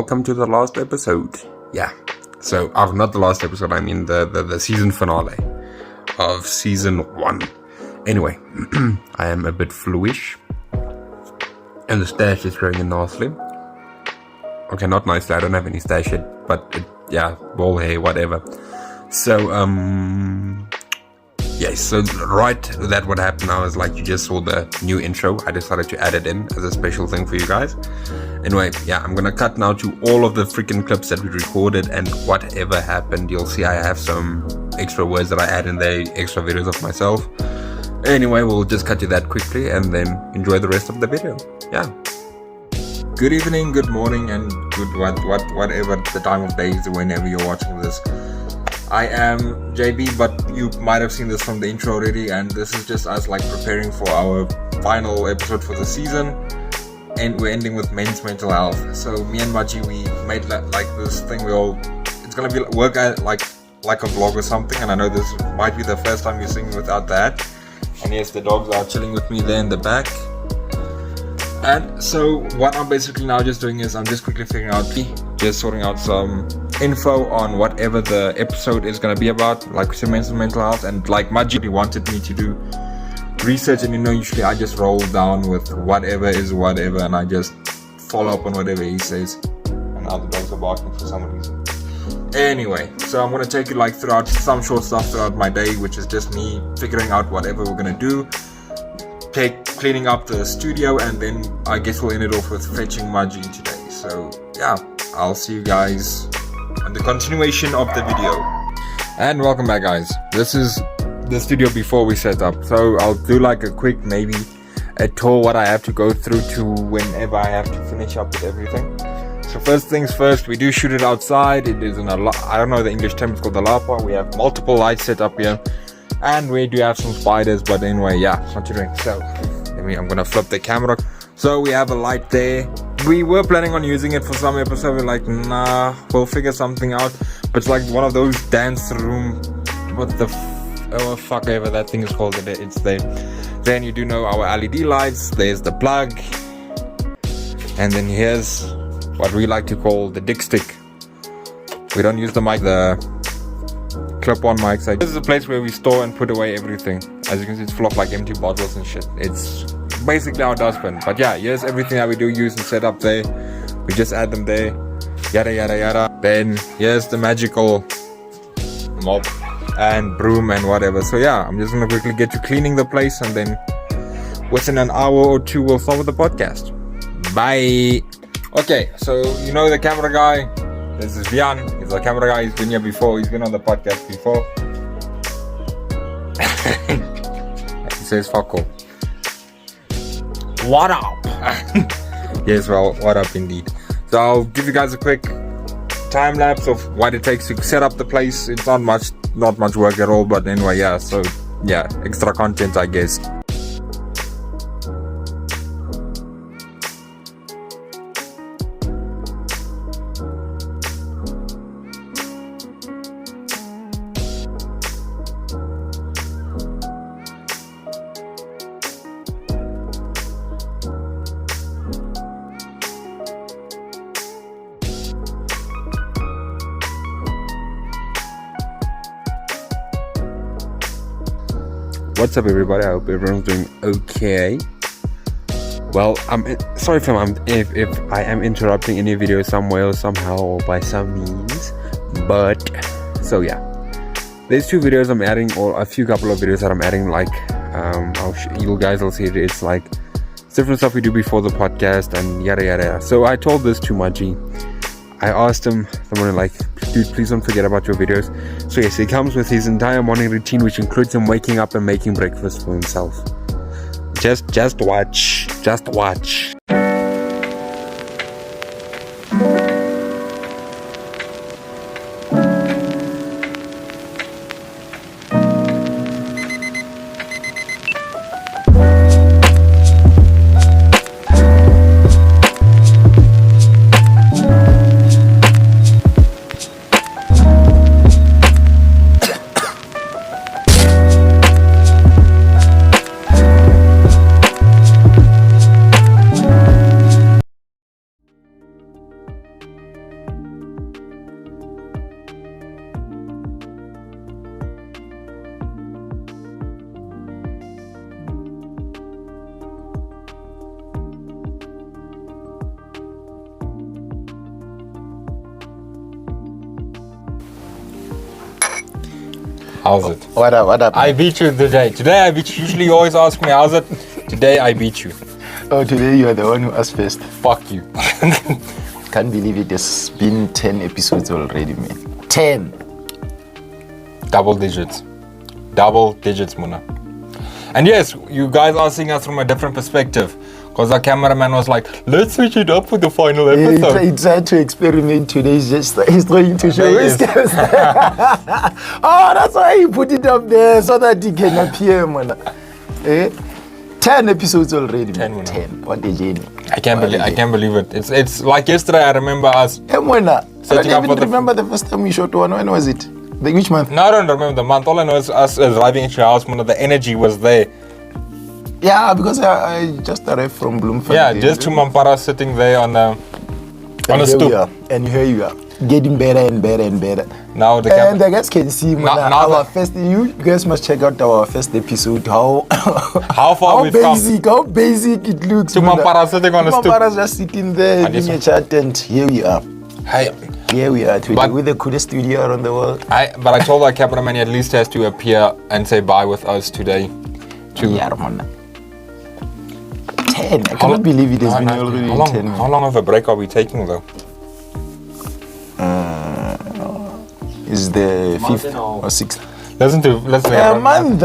Welcome to the last episode. Yeah. So, not the last episode, I mean the season finale of season 1. Anyway, I am a bit fluish. And the stash is growing in nicely. Okay, not nicely, I don't have any stash yet, but ball hair, whatever. So, so right, that what happened now is like you just saw the new intro. I decided to add it in as a special thing for you guys. Anyway, I'm gonna cut now to all of the freaking clips that we recorded and whatever happened. You'll see I have some extra words that I add in there, extra videos of myself. Anyway, we'll just cut to that quickly and then enjoy the rest of the video. Yeah. Good evening, good morning, and good whatever the time of day is whenever you're watching this. I am JB, but you might have seen this from the intro already, and this is just us like preparing for our final episode for the season, and we're ending with men's mental health. So me and Maji, we made like this thing. It's gonna be work at like a vlog or something, and I know this might be the first time you're seeing me without that. And yes, the dogs are chilling with me there in the back. And so what I'm basically now just doing is I'm just quickly just sorting out some info on whatever the episode is going to be about, like mental health, and like Maji wanted me to do research, and usually I just roll down with whatever is whatever, and I just follow up on whatever he says. And now the dogs are barking for some reason. Anyway, so I'm going to take you like throughout some short stuff throughout my day, which is just me figuring out whatever we're going to do, cleaning up the studio, and then I guess we'll end it off with fetching Maji today. So I'll see you guys on the continuation of the video. And welcome back, guys. This is the studio before we set up, so I'll do like a quick maybe a tour what I have to go through to whenever I have to finish up with everything. So first things first, we do shoot it outside. It is in I don't know the English term, it's called the lapa. We have multiple lights set up here, and we do have some spiders, but anyway, what you're doing. So I'm gonna flip the camera. So we have a light there. We were planning on using it for some episode. We're like, nah, we'll figure something out. But it's like one of those dance room, fuck ever that thing is called. It's there. Then you do know our LED lights. There's the plug, and then here's what we like to call the dick stick. We don't use the mic, the clip-on mic. So this is a place where we store and put away everything. As you can see, it's full of like empty bottles and shit. It's basically our dustbin. But here's everything that we do use and set up there. We just add them there. Yada yada yada. Then here's the magical mop and broom and whatever. So I'm just gonna quickly get to cleaning the place, and then within an hour or two we'll start with the podcast. Bye. Okay, so the camera guy. This is Vian. He's the camera guy. He's been here before. He's been on the podcast before. He says fuck all. What up? Yes, well, what up indeed. So I'll give you guys a quick time lapse of what it takes to set up the place. It's not much work at all, but anyway, extra content, I guess. What's up, everybody? I hope everyone's doing okay. Well, I'm sorry if I am interrupting any video somewhere or somehow or by some means, but there's 2 videos I'm adding, or a couple of videos that I'm adding. Like you guys will see it. It's like different stuff we do before the podcast and yada yada yada. So I told this to Maji. I asked him the morning, like, dude, please don't forget about your videos. So yes, he comes with his entire morning routine, which includes him waking up and making breakfast for himself. Just watch. How's it? What up? I beat you today. Today I beat you. Usually you always ask me, how's it? Today I beat you. Oh, today you are the one who asked first. Fuck you. Can't believe it has been 10 episodes already, man. 10. Double digits, Muna. And yes, you guys are seeing us from a different perspective. Because our cameraman was like, let's switch it up for the final episode. He tried to experiment today. He's trying to show his skills. Oh, that's why he put it up there so that he can appear, man. 10 episodes already. 10. 10. What a journey. I can't believe it. It's like yesterday. I remember us. I don't even remember the first time we shot one. When was it? Which month? No, I don't remember the month. All I know is us arriving at your house. The energy was there. Yeah, because I just arrived from Bloemfontein. Yeah, just to Mampara sitting there on a stoop. And here you are, getting better and better and better. Now the guys can see you guys must check out our first episode. How far we've come. How basic it looks. To Mampara sitting on a stoop. Mampara's just sitting there doing a chat, and here we are. Here we are today with the coolest studio around the world. But I told our cameraman he at least has to appear and say bye with us today. Yeah, man. 10. I cannot believe it has been already 10. How long of a break are we taking though? Is the 5th or 6th? Let's say a month.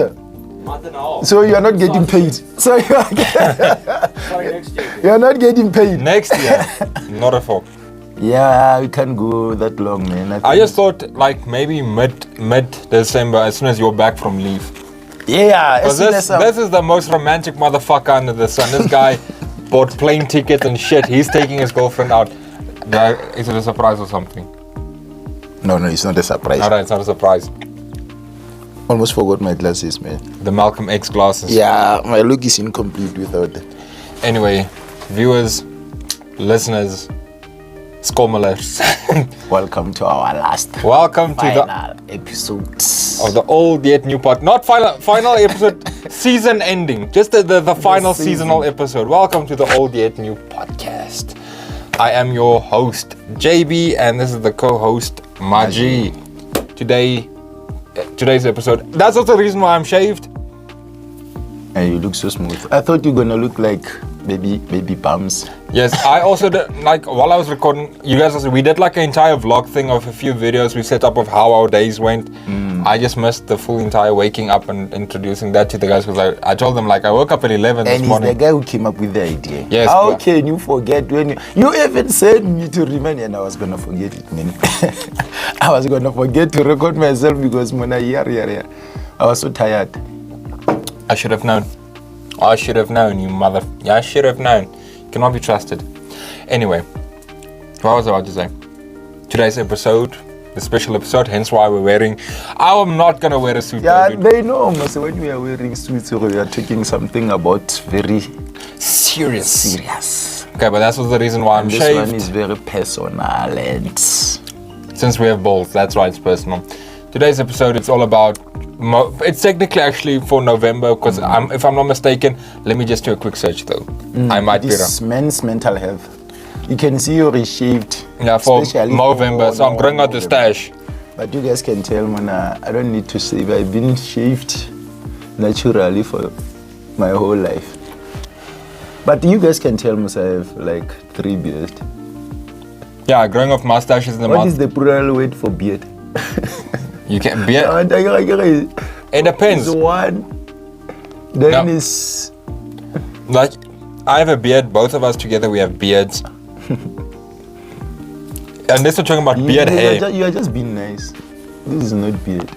Month and a half. So you are not getting paid. So you are next year. You are not getting paid. Next year. Not a fault. Yeah, we can't go that long, man. I just thought like maybe mid-December as soon as you're back from leave. Yeah, because this is the most romantic motherfucker under the sun. This guy bought plane tickets and shit. He's taking his girlfriend out. Is it a surprise or something? No, it's not a surprise. Alright, it's not a surprise. Almost forgot my glasses, man. The Malcolm X glasses. Yeah, my look is incomplete without it. Anyway, viewers, listeners, Skommelers. Welcome to our last final episode of the old yet new part. Not final episode, season ending. Just the final seasonal episode. Welcome to the old yet new podcast. I am your host, JB, and this is the co-host, Maji. Today's episode. That's also the reason why I'm shaved. And you look so smooth. I thought you were gonna look like baby bums. Yes, I also did, like while I was recording, we did like an entire vlog thing of a few videos we set up of how our days went. I just missed the full entire waking up and introducing that to the guys because I told them like I woke up at 11 this morning. And he's the guy who came up with the idea. Yes. How can you forget when you even said me to remind, and I was gonna forget it, man. I was gonna forget to record myself because I was so tired. I should have known. I should have known, you mother. Yeah, I should have known. Cannot be trusted. Anyway, what was I about to say? Today's episode, the special episode, hence why we're wearing. I'm not gonna wear a suit. Yeah, they know. So when we are wearing suits, we are taking something about very serious. Okay, but that's the reason why I'm shaved. This one is very personal, and since we have balls, that's why it's personal. Today's episode, it's all about. It's technically actually for November because if I'm not mistaken, let me just do a quick search though. I might be wrong. This men's mental health. You can see you're reshaved. Yeah, for November, so I'm growing out the stash. But you guys can tell, man, I don't need to shave. I've been shaved naturally for my whole life. But you guys can tell, I have like 3 beards. Yeah, growing off mustaches in the month. What is the plural word for beard? You can beard. It depends. It's one. Then is like I have a beard. Both of us together we have beards. And this we're talking about beard hair. You are just being nice. This is not beard.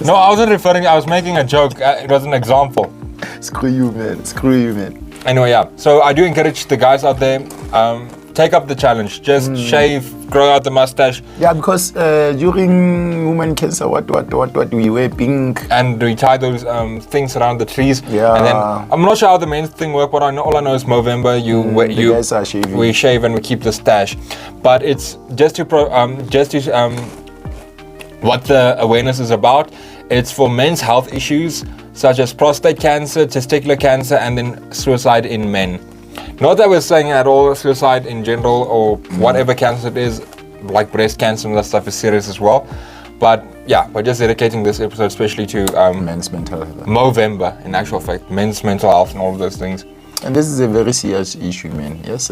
No, I wasn't referring. I was making a joke. It was an example. Screw you, man. Anyway, yeah. So I do encourage the guys out there. Take up the challenge. Just shave, grow out the mustache. Yeah, because during women cancer, what we wear pink. And we tie those things around the trees. Yeah. And then I'm not sure how the men's thing works, but all I know is Movember. The guys are shaving. We shave and we keep the stash. But it's just to what the awareness is about. It's for men's health issues such as prostate cancer, testicular cancer, and then suicide in men. Not that we're saying at all suicide in general or whatever cancer it is, like breast cancer and that stuff is serious as well. But yeah, we're just dedicating this episode especially to Men's mental health. Movember, in actual fact, men's mental health and all of those things. And this is a very serious issue, man. Yes.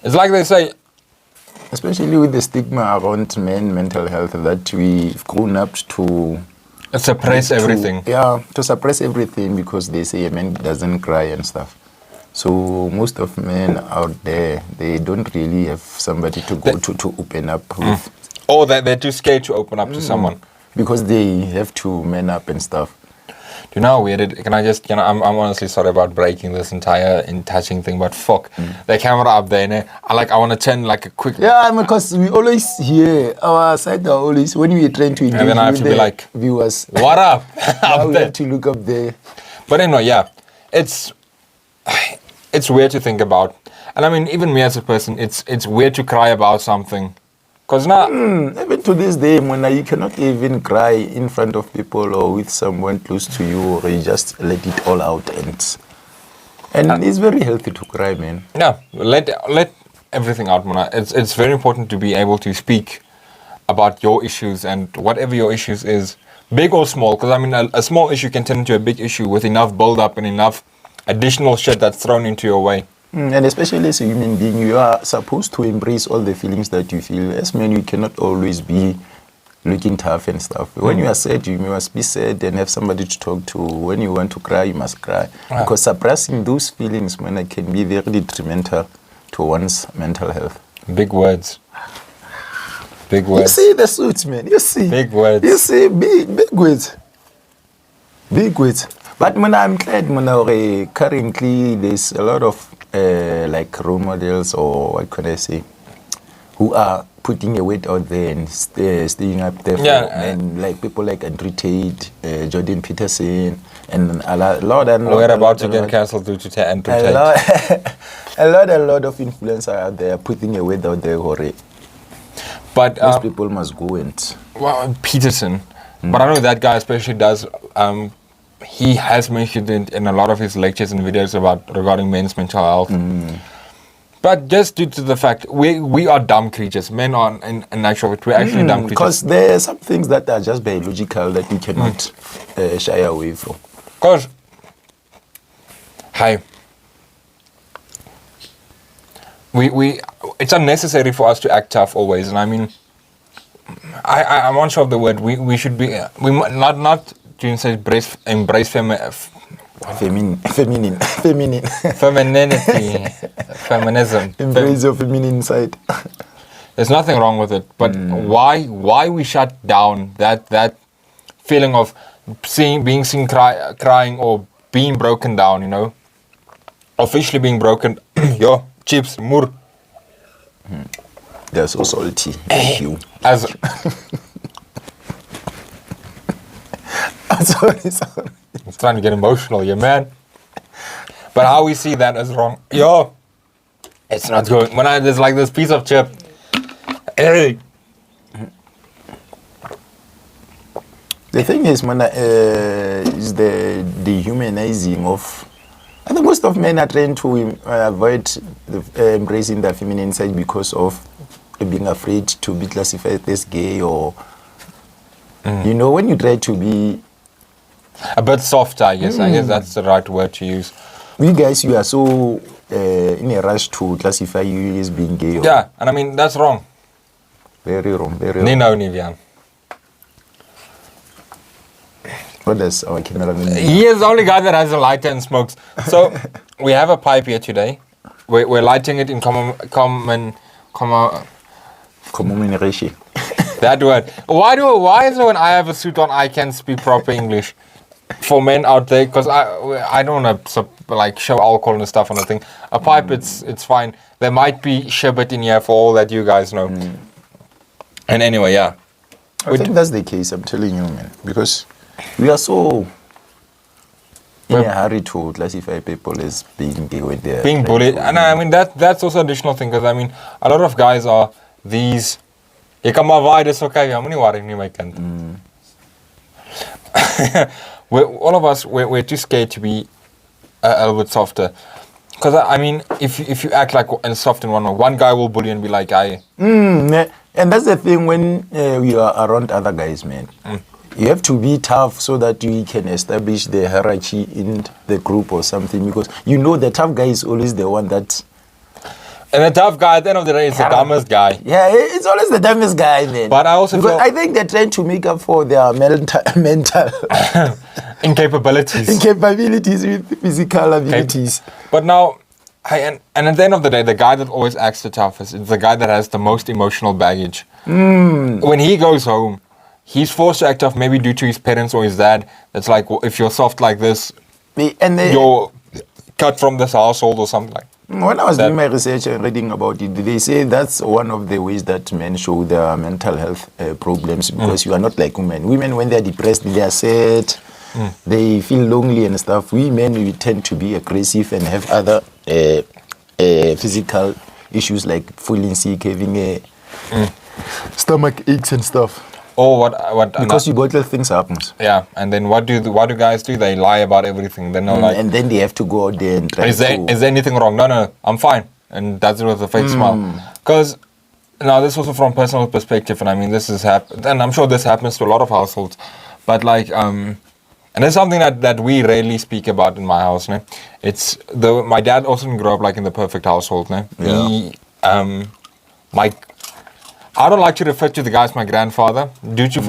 It's like they say, Especially with the stigma around mental health that we've grown up to suppress everything. Yeah, to suppress everything because they say a man doesn't cry and stuff. So most of men out there, they don't really have somebody to go to open up with. Or they're too scared to open up to someone. Because they have to man up and stuff. Do you know how weird it? Can I just, I'm honestly sorry about breaking this entire in touching thing, but fuck, the camera up there, ne? I want to turn like a quick. Yeah, because we always hear our side are always when we are trying to engage And then I have to be like, viewers. What up? Now Up we there. have to look up there. But anyway, yeah, it's weird to think about, and I mean, even me as a person, it's weird to cry about something, cause now Even to this day, Mona, you cannot even cry in front of people or with someone close to you, or you just let it all out, and it's very healthy to cry, man. yeah, let everything out, Mona. It's very important to be able to speak about your issues and whatever your issues is, big or small. Because I mean, a small issue can turn into a big issue with enough build up and enough additional shit that's thrown into your way. And especially as a human being, you are supposed to embrace all the feelings that you feel. As men, you cannot always be looking tough and stuff. When you are sad, you must be sad and have somebody to talk to. When you want to cry, you must cry. Yeah. Because suppressing those feelings, man, it can be very detrimental to one's mental health. Big words. Big You words. see the suits, man. You see. Big words. You see, big words. Big words. But when I'm glad, currently there's a lot of like role models, or what can I say, who are putting a weight out there and staying up there for men, like people like Andrew Tate, Jordan Peterson, and a lot. We're about to get cancelled due to Andrew Tate. A lot of influencers out there putting a weight out there for it. But Those people must go and. well, Peterson. But I know that guy especially does. He has mentioned it in a lot of his lectures and videos regarding men's mental health. But just due to the fact we are dumb creatures, men are in actual fact we're actually dumb creatures. Because there are some things that are just biological that we cannot shy away from. Because, hi, we it's unnecessary for us to act tough always, and I mean, I'm unsure of the word. We should be not to say embrace Feminine. femininity, feminism. Embrace your feminine side. There's nothing wrong with it, but why we shut down that feeling of being seen crying or being broken down, you know, officially being broken. Yo, chips, mur. They're so salty. Thank you. As sorry. I'm trying to get emotional, yeah, man. But how we see that is wrong. Yo, it's not going. When there's like this piece of chip. Hey. The thing is, man, is the dehumanizing of. I think most of men are trying to avoid embracing their feminine side because of being afraid to be classified as gay, or you know, when you try to be A bit softer, I guess. I guess that's the right word to use. you guys, you are so in a rush to classify you as being gay. Or Yeah, and I mean that's wrong. very wrong, very wrong. Nino Nivian. What does our cameraman? He is the only guy that has a lighter and smokes. So we have a pipe here today. We're lighting it in common Commemoration. that word. Why is it when I have a suit on I can't speak proper English? For men out there, because I don't want to like show alcohol and stuff on the thing. A pipe, it's fine. There might be sherbet in here for all that you guys know. And anyway, yeah. I think that's the case, I'm telling you, man. Because we are so in a hurry to classify people as being gay when they're Being trying bullied, to- and I mean that's also additional thing, because I mean a lot of guys are these. You kan maar waai, dis okay. I'm only worrying nie my kind. All of us, we're too scared to be a little bit softer. Because I mean, if you act like and soft in one guy will bully and be like, "I." And that's the thing when we are around other guys, man. You have to be tough so that you can establish the hierarchy in the group or something, because you know the tough guy is always the one that... And the tough guy at the end of the day is the dumbest guy. Yeah, it's always the dumbest guy, man. But I also because feel... I think they're trying to make up for their mental incapabilities. Incapabilities with physical abilities. But now, and at the end of the day, the guy that always acts the toughest is the guy that has the most emotional baggage. When he goes home, he's forced to act tough, maybe due to his parents or his dad. It's like, well, if you're soft like this, you're cut from this household or something like. When I was doing my research and reading about it, they say that's one of the ways that men show their mental health problems, because you are not like women. Women, when they're depressed, they are sad, they feel lonely and stuff. We men, we tend to be aggressive and have other physical issues like feeling sick, having stomach aches and stuff. Oh, what? Because you bottle things happens. Yeah, and then what do guys do? They lie about everything. Then like, and then they have to go out there and try is there anything wrong? No, I'm fine. And that's it with a fake smile. Because now this is also from personal perspective, and I mean this has happened, and I'm sure this happens to a lot of households. But like, and it's something that we rarely speak about in my house. Ne? It's my dad also didn't grow up like in the perfect household. Ne? Yeah. I don't like to refer to the guy as my grandfather due to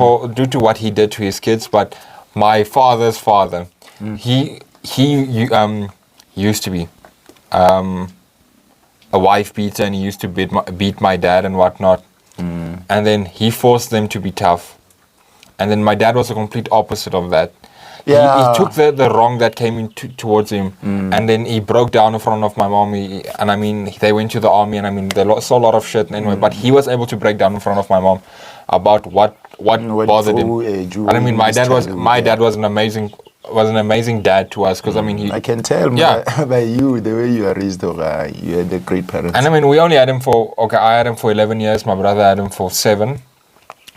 what he did to his kids, but my father's father, he used to be a wife beater, and he used to beat my dad and whatnot, and then he forced them to be tough, and then my dad was the complete opposite of that. Yeah. He took the wrong that came in towards him, and then he broke down in front of my mom. And I mean, they went to the army, and I mean, they saw a lot of shit anyway. But he was able to break down in front of my mom about what bothered him. And I mean, my dad was an amazing dad to us, because I mean, I can tell by you the way you are raised. You had the great parents. And I mean, we only had him I had him for 11 years. My brother had him for 7.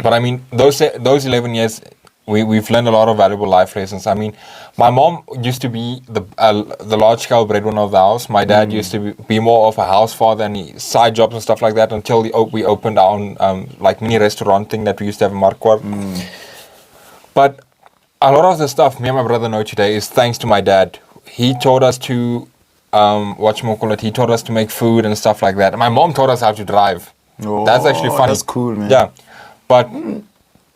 But I mean, those 11 years. We've learned a lot of valuable life lessons. I mean, my mom used to be the large-scale breadwinner of the house. My dad used to be more of a house father and side jobs and stuff like that, until we opened our own like mini restaurant thing that we used to have in Markwart. But a lot of the stuff me and my brother know today is thanks to my dad. He taught us to he taught us to make food and stuff like that. And my mom taught us how to drive. Oh, that's actually funny. That's cool, man. Yeah, but.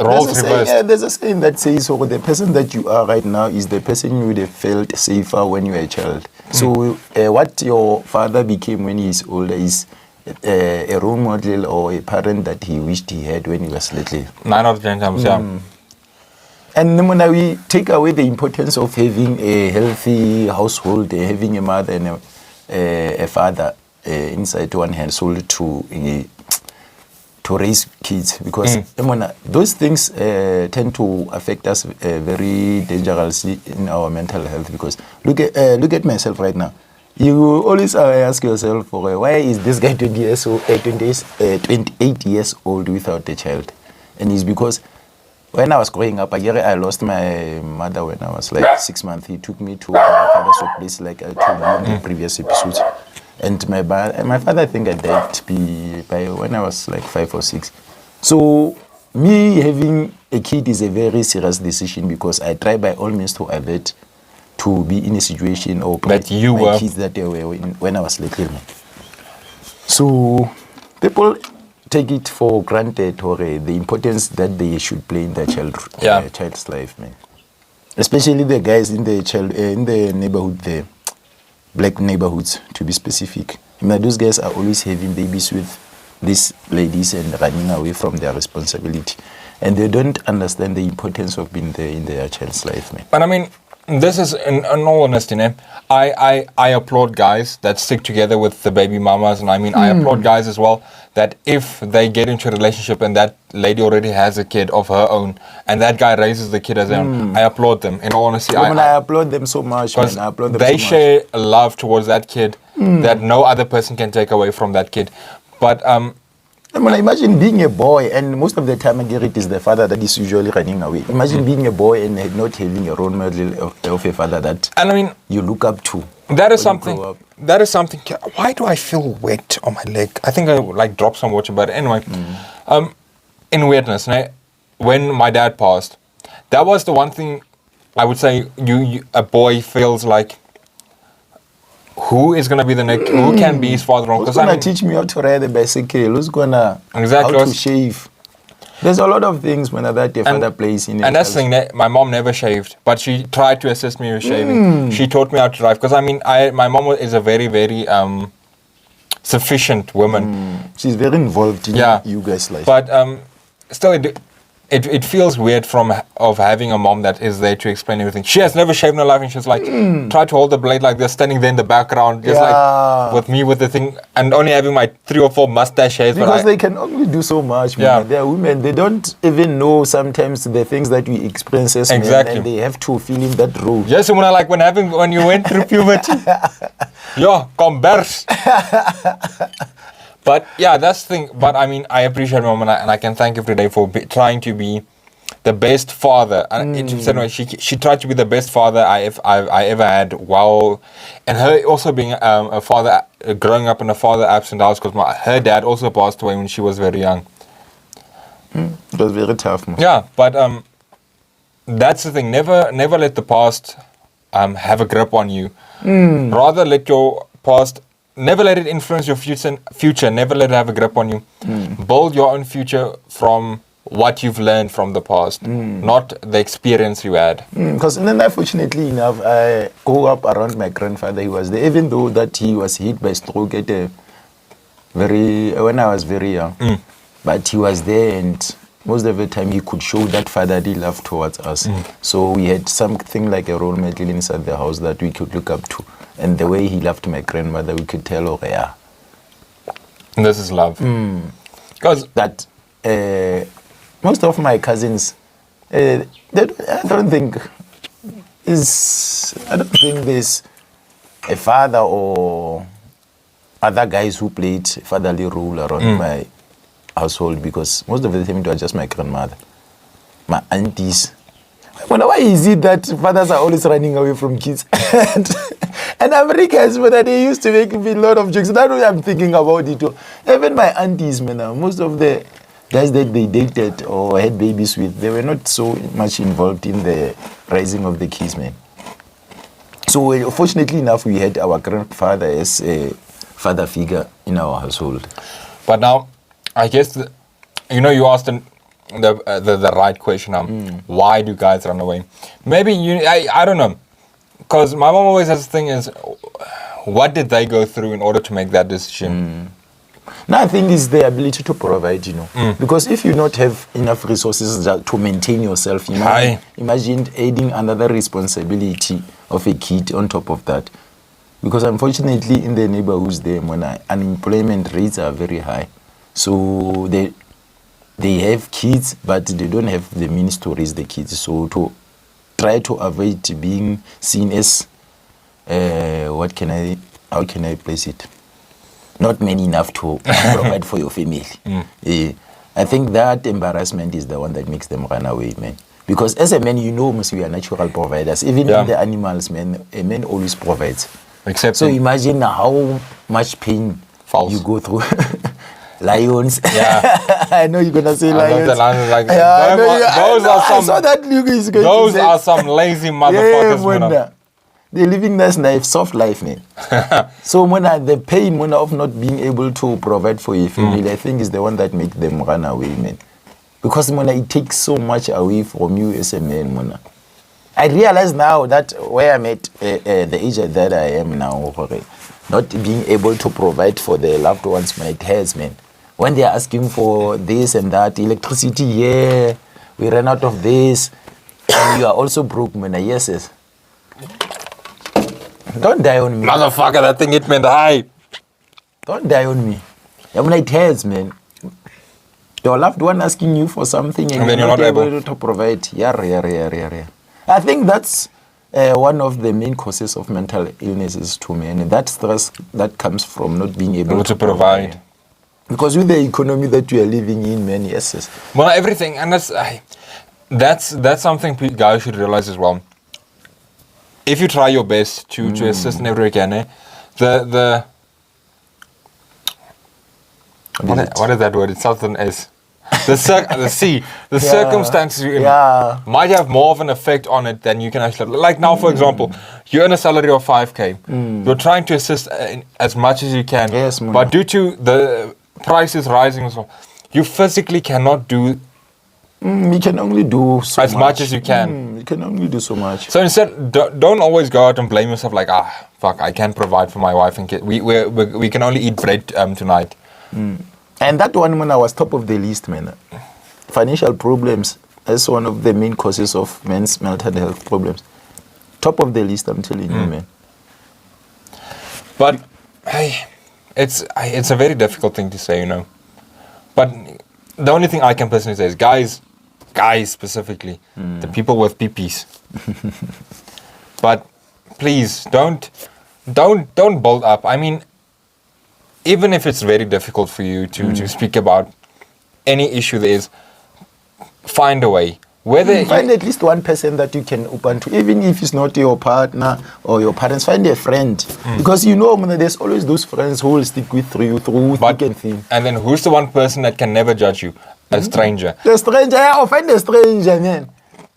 There's a saying that says, so the person that you are right now is the person you would have felt safer when you were a child. So what your father became when he's older is a role model or a parent that he wished he had when he was little. 9 out of 10 times, yeah. And then when we take away the importance of having a healthy household, having a mother and a father inside one household to raise kids, because those things tend to affect us very dangerously in our mental health. Because look at myself right now. You always ask yourself, why is this guy 28 years old without a child? And it's because when I was growing up, I lost my mother when I was like 6 months. He took me to my father's workplace, like I told you in the previous episodes. And my father, I think I died by when I was like 5 or 6. So me having a kid is a very serious decision, because I try by all means to avoid to be in a situation or that you were kids that they were when I was little. So people take it for granted, or the importance that they should play in their child's life, man. Especially the guys in the neighborhood there. Black neighborhoods, to be specific. Those guys are always having babies with these ladies and running away from their responsibility. And they don't understand the importance of being there in their child's life, man. But I mean, this is, in all honesty, I applaud guys that stick together with the baby mamas. And I mean, I applaud guys as well that if they get into a relationship and that lady already has a kid of her own and that guy raises the kid as their own, I applaud them. In all honesty, I applaud them so much, man. I applaud them they share a love towards that kid that no other person can take away from that kid. But imagine being a boy, and most of the time it is the father that is usually running away. Imagine being a boy and not having a role model of a father that and I mean, you look up to. That is when you something. grow up. That is something. Why do I feel wet on my leg? I think I like dropped some water, but anyway. In weirdness, when my dad passed, that was the one thing I would say a boy feels like. Who is gonna be the next? Who can be his father? Who's Because gonna teach me how to ride a bicycle? Who's gonna Exactly. how to shave? There's a lot of things when that your father plays in. And that's the thing, that my mom never shaved, but she tried to assist me with shaving. She taught me how to drive, because I mean, my mom is a very, very sufficient woman. She's very involved in Yeah. you guys' life. But still, it feels weird of having a mom that is there to explain everything. She has never shaved in her life, and she's like, try to hold the blade like this, standing there in the background, just Yeah. like with me with the thing, and only having my 3 or 4 mustache hairs. Because they can only do so much. Man. Yeah. They're women. They don't even know sometimes the things that we experience as men, Exactly. and they have to fill in that role. Yes, when you went through puberty. Yeah, converse. But yeah, that's the thing. But I mean, I appreciate my mom, and I can thank every day for trying to be the best father. And she tried to be the best father I ever had. Wow, and her also being a father, growing up in a father absent house, because her dad also passed away when she was very young. It was very tough, man. Yeah, but that's the thing. Never let the past have a grip on you. Rather let your past. Never let it influence your future. Never let it have a grip on you. Build your own future from what you've learned from the past, not the experience you had. Because then, unfortunately enough, I grew up around my grandfather. He was there, even though that he was hit by stroke when I was very young. But he was there, and most of the time he could show that fatherly love towards us. So we had something like a role model inside the house that we could look up to. And the way he loved my grandmother, we could tell, oh yeah. This is love. Because That most of my cousins, I don't think there's a father or other guys who played a fatherly role around my household, because most of the time it was just my grandmother, my aunties. Why is it that fathers are always running away from kids? And Americans, when they used to make me a lot of jokes. That's what I'm thinking about it too. Even my aunties, man, most of the guys that they dated or had babies with, they were not so much involved in the raising of the kids, man. So fortunately enough, we had our grandfather as a father figure in our household. But now, I guess you asked the right question. Why do guys run away? Maybe I don't know, because my mom always has the thing is, what did they go through in order to make that decision? Now, I think is the ability to provide, because if you not have enough resources to maintain yourself, imagine adding another responsibility of a kid on top of that. Because unfortunately, in the neighborhoods there, unemployment rates are very high. So they have kids, but they don't have the means to raise the kids. So to try to avoid being seen as, how can I place it? Not many enough to provide for your family. I think that embarrassment is the one that makes them run away, man. Because as a man, we are natural providers. Even in the animals, man, a man always provides. Except so imagine how much pain you go through. Lions. Yeah. I know you're gonna say lions. The lions like, those are some. I saw that Luke is going those to say. are some lazy motherfuckers. Yeah, they're living this life, soft life, man. So the pain of not being able to provide for your family, I think is the one that makes them run away, man. Because it takes so much away from you as a man, I realize now that where I'm at the age that I am now, not being able to provide for their loved ones, man, it hurts, man. When they're asking for this and that, electricity, we ran out of this, and you are also broke, man. Yes. Don't die on me. Motherfucker, that thing hit me in the eye. Don't die on me. It hurts, man. Your loved one asking you for something and you're not able to provide. Yeah. I think that's one of the main causes of mental illnesses to men. That stress that comes from not being able to provide. Because with the economy that we are living in, man, yes. Well, everything, and that's something guys should realize as well. if you try your best to assist in every way you can, the what is that word? It starts with an S. The circumstances you're in might have more of an effect on it than you can actually. Like now, for example, you earn a salary of 5K. You're trying to assist in as much as you can. Yes, but due to the prices rising as well, you physically cannot do. You can only do so as much as you can. You can only do so much. So instead, don't always go out and blame yourself like, fuck, I can't provide for my wife and kid. We can only eat bread tonight. And that one, when I was top of the list, man. Financial problems is one of the main causes of men's mental health problems. Top of the list, I'm telling you, man. But hey, it's a very difficult thing to say, you know. But the only thing I can personally say is, guys specifically, the people with PPs. But please don't build up. I mean, even if it's very difficult for you to speak about any issue there is, find a way. Find at least one person that you can open to, even if it's not your partner or your parents. Find a friend, because you know, there's always those friends who will stick with you through thick and thin. And then who's the one person that can never judge you? A stranger. The stranger, or find a stranger, man.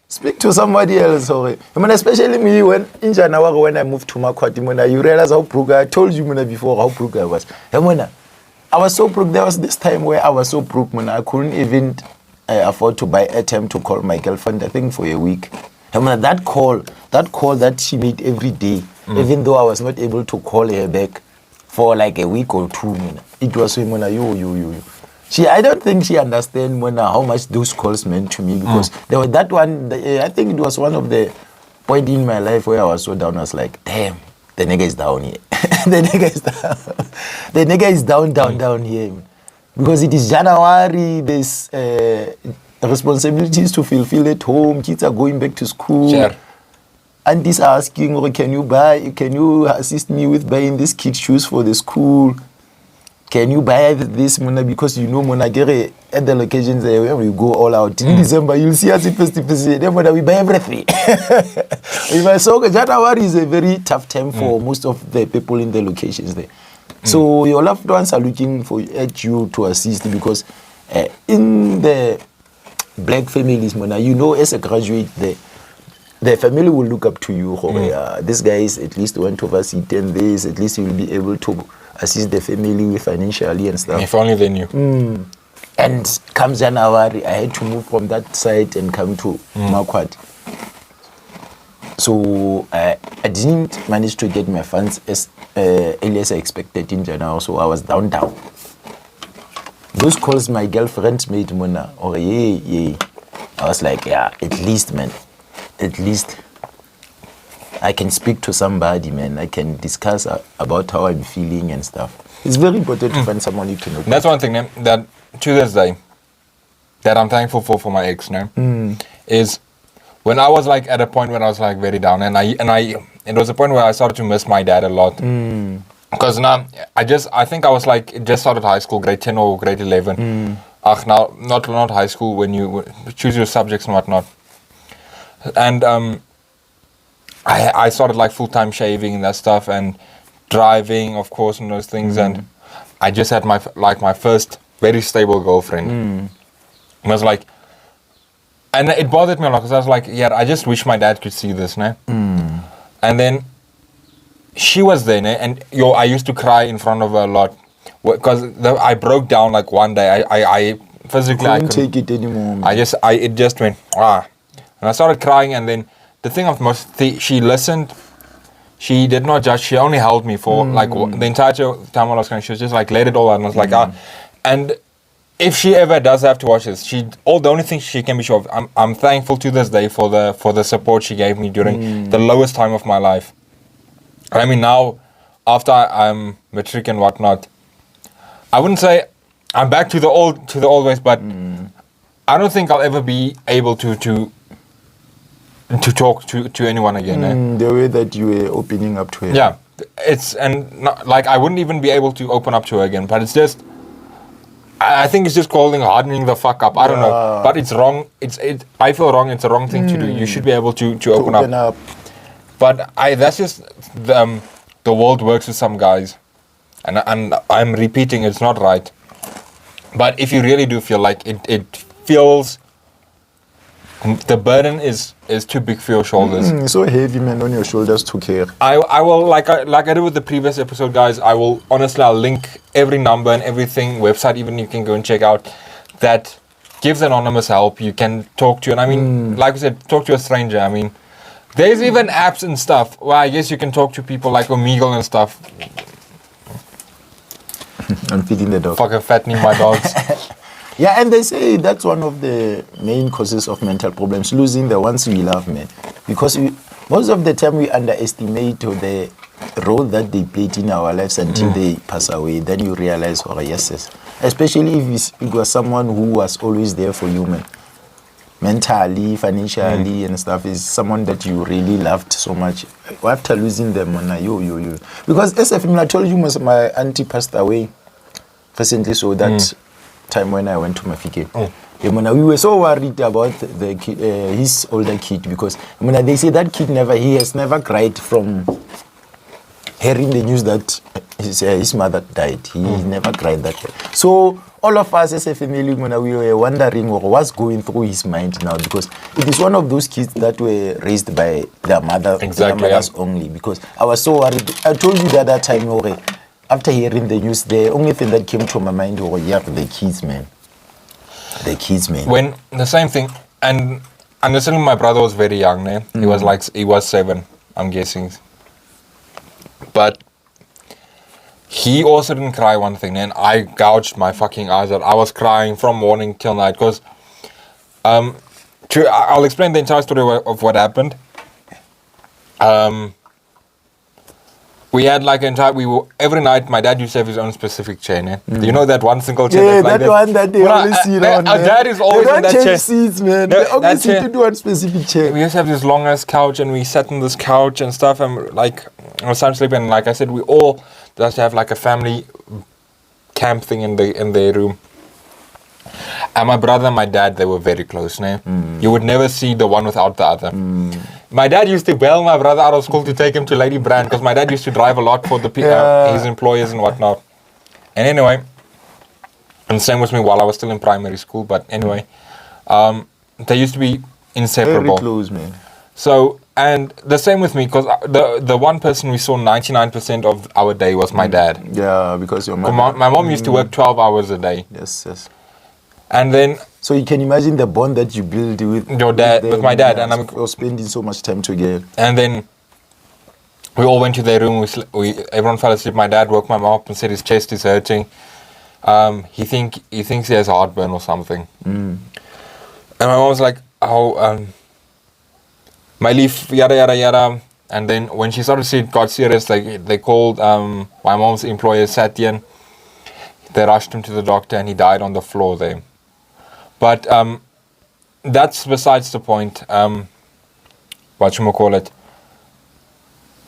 Speak to somebody else. I mean, especially me, when in January, when I moved to Makwati, you realize how broke I told you before how broke I was. I was so broke. There was this time where I was so broke, I couldn't even afford to buy airtime to call my girlfriend, I think, for a week. That call that she made every day, even though I was not able to call her back for like a week or two, it was you. I don't think she understands how much those calls meant to me, because there was that one. I think it was one of the point in my life where I was so down. I was like, damn, the nigga is down here. The nigga is down here. Because it is January, there's responsibilities to fulfill at home. Kids are going back to school. Sure. Aunties are asking, can you assist me with buying these kids' shoes for the school? Can you buy this, Mona? Because you know, Mona, at the locations there where we go all out. In December, you'll see us in festive. Then, we buy everything. So, January is a very tough time for most of the people in the locations there. So, your loved ones are looking at you to assist, because in the black families, Mona, you know, as a graduate, the family will look up to you. This guy is at least went overseas and this, at least he will be able to assist the family with financially and stuff. If only they knew. And come January, I had to move from that side and come to Makwati. So I didn't manage to get my funds as early as I expected in January, so I was down. Those calls my girlfriend made, Mona, I was like, at least, man, at least I can speak to somebody, man. I can discuss about how I'm feeling and stuff. It's very important to find someone you can open. That's one thing that to this day that I'm thankful for my ex, is when I was like at a point when I was like very down, and it was a point where I started to miss my dad a lot. Because now I think I was like just started high school, grade 10 or grade 11. Now not high school, when you choose your subjects and whatnot. And I started like full-time shaving and that stuff, and driving, of course, and those things. And I just had my first very stable girlfriend. And I was like, and it bothered me a lot, because I was like, I just wish my dad could see this, no? And then she was there, and I used to cry in front of her a lot, because I broke down like one day. I physically couldn't take it anymore. It just went and I started crying. And then the thing of she listened. She did not judge. She only held me for like the entire time while I was crying. She was just like, let it all out. And I was like, And if she ever does have to watch this, the only thing she can be sure of, I'm thankful to this day for the support she gave me during the lowest time of my life. I mean, now, after I'm matric and whatnot, I wouldn't say I'm back to the old ways, but I don't think I'll ever be able to talk to anyone again. The way that you were opening up to her. Yeah, I wouldn't even be able to open up to her again. But it's just, I think it's just hardening the fuck up. I don't know, but it's wrong. I feel wrong. It's a wrong thing to do. You should be able to open up. But that's just the world works with some guys, and I'm repeating, it's not right. But if you really do feel like it feels the burden is too big for your shoulders. It's so heavy, man, on your shoulders to care. I will, like I did with the previous episode, guys, I'll link every number and everything, website even you can go and check out, that gives anonymous help. You can talk to, and I mean, like I said, talk to a stranger. I mean, there's even apps and stuff where I guess you can talk to people like Omegle and stuff. I'm feeding the dog. Fucking fattening my dogs. Yeah, and they say that's one of the main causes of mental problems, losing the ones we love, man. Because most of the time we underestimate the role that they played in our lives until they pass away. Then you realize, oh, yes. Especially if it was someone who was always there for you, man. Mentally, financially, and stuff, is someone that you really loved so much. After losing them, yo. Because as a family, I told you, my auntie passed away recently, so that time when I went to Mafike. We were so worried about the kid, his older kid, because they say that kid he has never cried from hearing the news that his mother died. He never cried that way. So all of us as a family, we were wondering what's going through his mind now, because it is one of those kids that were raised by their mother, exactly, their mothers only. Because I was so worried. I told you the other time, after hearing the news, the only thing that came to my mind was, the kids, man. The kids, man. When the same thing, and understanding my brother was very young, man. He was 7, I'm guessing. But he also didn't cry one thing, and I gouged my fucking eyes out. I was crying from morning till night, because I'll explain the entire story of what happened. We had every night my dad used to have his own specific chair. You know that one single chair? Yeah, that's like that one that they always sit on. Our dad is always in that chair. They don't change seats, man. They always sit to one specific chair. We used to have this long ass couch, and we sat on this couch and stuff, and I was time sleeping, and like I said, we all just have like a family camp thing in their room. And my brother and my dad, they were very close, You would never see the one without the other. My dad used to bail my brother out of school to take him to Lady Brand, because my dad used to drive a lot for his employers and whatnot. And anyway, and same with me while I was still in primary school, but anyway, they used to be inseparable. Very close, man. So, and the same with me, because the one person we saw 99% of our day was my dad. Yeah, because your mother. My mom used to work 12 hours a day. Yes. And then, so you can imagine the bond that you build with your dad, with my dad, and you're spending so much time together. And then we all went to their room. Everyone fell asleep. My dad woke my mom up and said his chest is hurting. He thinks he has heartburn or something. And my mom was like, "Oh, my leaf, yada yada yada." And then when she started to see it got serious, they called my mom's employer, Satyan. They rushed him to the doctor, and he died on the floor there. But that's besides the point. Whatchamacallit.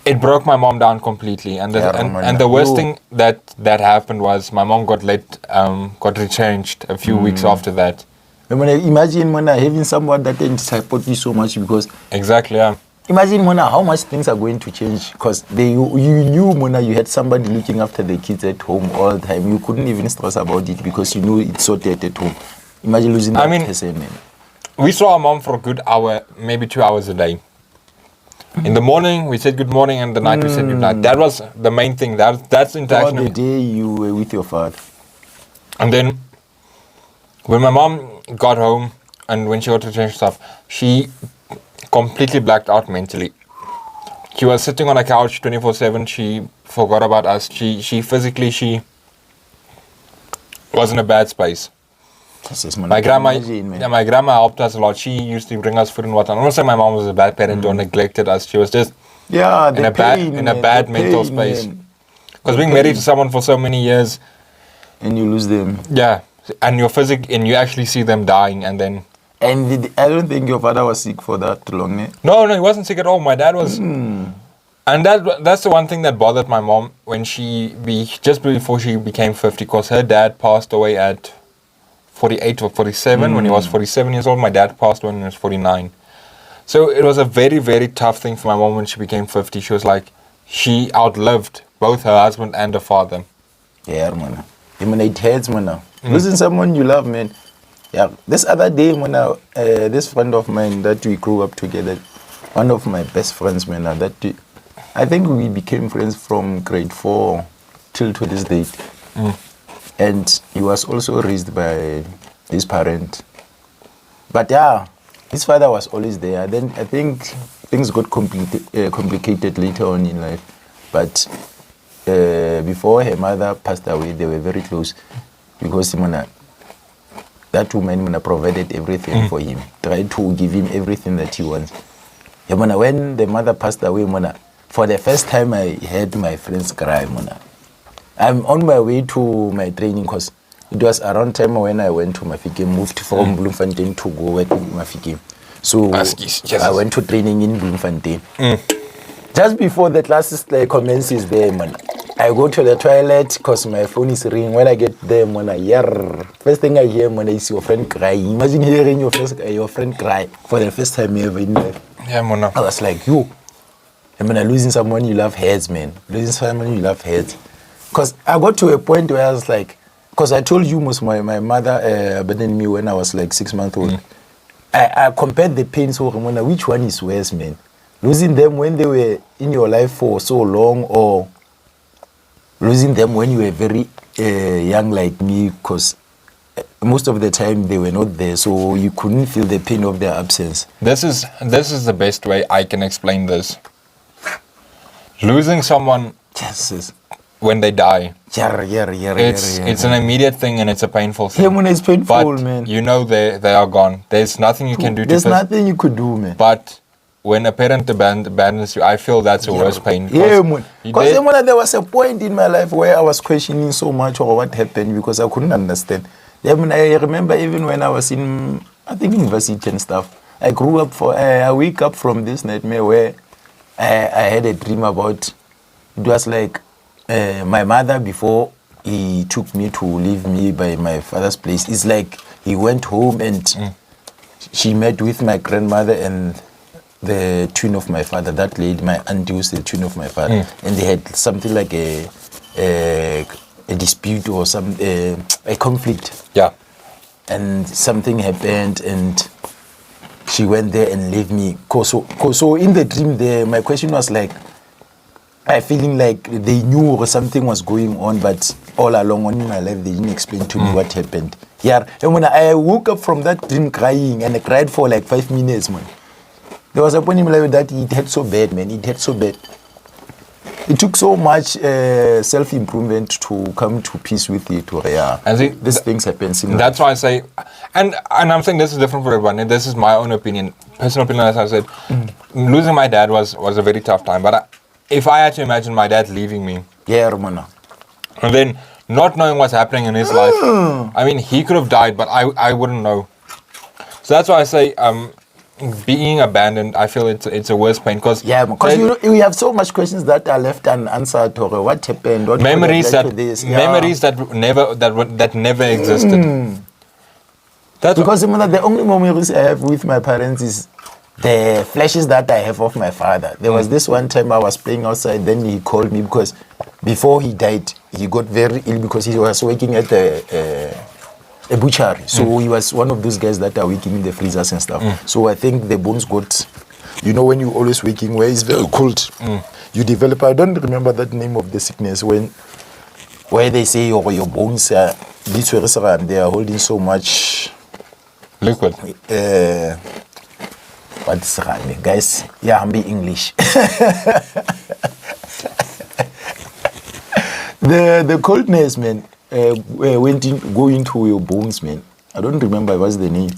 It broke my mom down completely, and the worst thing that happened was my mom got retrenched a few weeks after that. Imagine having someone that can support you so much, because exactly, yeah. Imagine how much things are going to change, because you knew you had somebody looking after the kids at home all the time. You couldn't even stress about it because you knew it's sorted at home. Imagine losing that person, man. We saw our mom for a good hour, maybe 2 hours a day. In the morning, we said good morning, and the night we said good night. That was the main thing. That's interaction. All the day you were with your father. And then, when my mom got home, and when she got to change stuff, she completely blacked out mentally. She was sitting on a couch 24/7. She forgot about us. She physically was in a bad space. My grandma helped us a lot. She used to bring us food and whatnot. I'm not saying my mom was a bad parent or neglected us. She was just in a bad mental space. Because being married to someone for so many years, and you lose them. Yeah, and and you actually see them dying, and then. And I don't think your father was sick for that long, eh? No, he wasn't sick at all. My dad was. And that's the one thing that bothered my mom when just before she became 50, because her dad passed away at 48 or 47. When he was 47 years old, my dad passed when he was 49. So it was a very, very tough thing for my mom when she became 50. She was like, she outlived both her husband and her father. Yeah, man. I mean, it hurts, man. Losing someone you love, man. Yeah. This other day, man, this friend of mine that we grew up together, one of my best friends, man, I think we became friends from grade 4 till to this date. And he was also raised by his parent. But yeah, his father was always there. Then I think things got complicated later on in life. But before her mother passed away, they were very close because that woman provided everything for him, tried to give him everything that he wants. When the mother passed away, for the first time I heard my friends cry. I'm on my way to my training because it was around time when I went to Mafike, moved from Bloemfontein to go to Mafike. So I went to training in Bloemfontein. Just before the classes commences there, I go to the toilet because my phone is ringing. When I get there, first thing I hear is your friend crying. Imagine hearing your friend cry for the first time ever in life. Yeah, Mona. I was like, losing someone you love hurts, man. Losing someone you love hurts. Because I got to a point where I was like, because I told you my mother abandoned me when I was like 6 months old. I compared the pains of which one is worse, man? Losing them when they were in your life for so long, or losing them when you were very young like me, because most of the time they were not there, so you couldn't feel the pain of their absence. This is the best way I can explain this. Losing someone when they die. It's an immediate thing and it's a painful thing. Yeah, it's painful, but man. You know they are gone. There's nothing you can do. There's nothing you could do, man. But when a parent abandons you, I feel that's a worse pain. Yeah, man. Because there was a point in my life where I was questioning so much of what happened because I couldn't understand. I remember even when I was in, I think, university and stuff, I wake up from this nightmare where I had a dream about, it was like my mother before he took me to leave me by my father's place. It's like he went home and she met with my grandmother and the twin of my father. That lady, my auntie, was the twin of my father. And they had something like a dispute or a conflict. Yeah. And something happened and she went there and left me. So in the dream there, my question was like, I feeling like they knew or something was going on, but all along in my life, they didn't explain to me what happened. Yeah, and when I woke up from that dream crying, and I cried for like 5 minutes, man. There was a point in my life that it hurt so bad, man. It hurt so bad. It took so much self-improvement to come to peace with it. Or, these things happen. That's why I say, and I'm saying this is different for everyone. This is my own opinion, personal opinion. As I said, losing my dad was a very tough time. But if I had to imagine my dad leaving me, and then not knowing what's happening in his life, I mean, he could have died, but I wouldn't know. So that's why I say, being abandoned, I feel it's a worse pain because we have so much questions that are left unanswered. Or what happened? What memories that never existed. That's because the only memories I have with my parents is the flashes that I have of my father. There was this one time I was playing outside, then he called me because before he died, he got very ill because he was working at a butchery. So he was one of those guys that are working in the freezers and stuff. So I think the bones got, when you always working where it's very cold, you develop, I don't remember that name of the sickness, where they say your bones are, they are holding so much liquid. What's wrong, guys? Yeah, I'm being English. The coldness, man, going to your bones, man. I don't remember what's the name.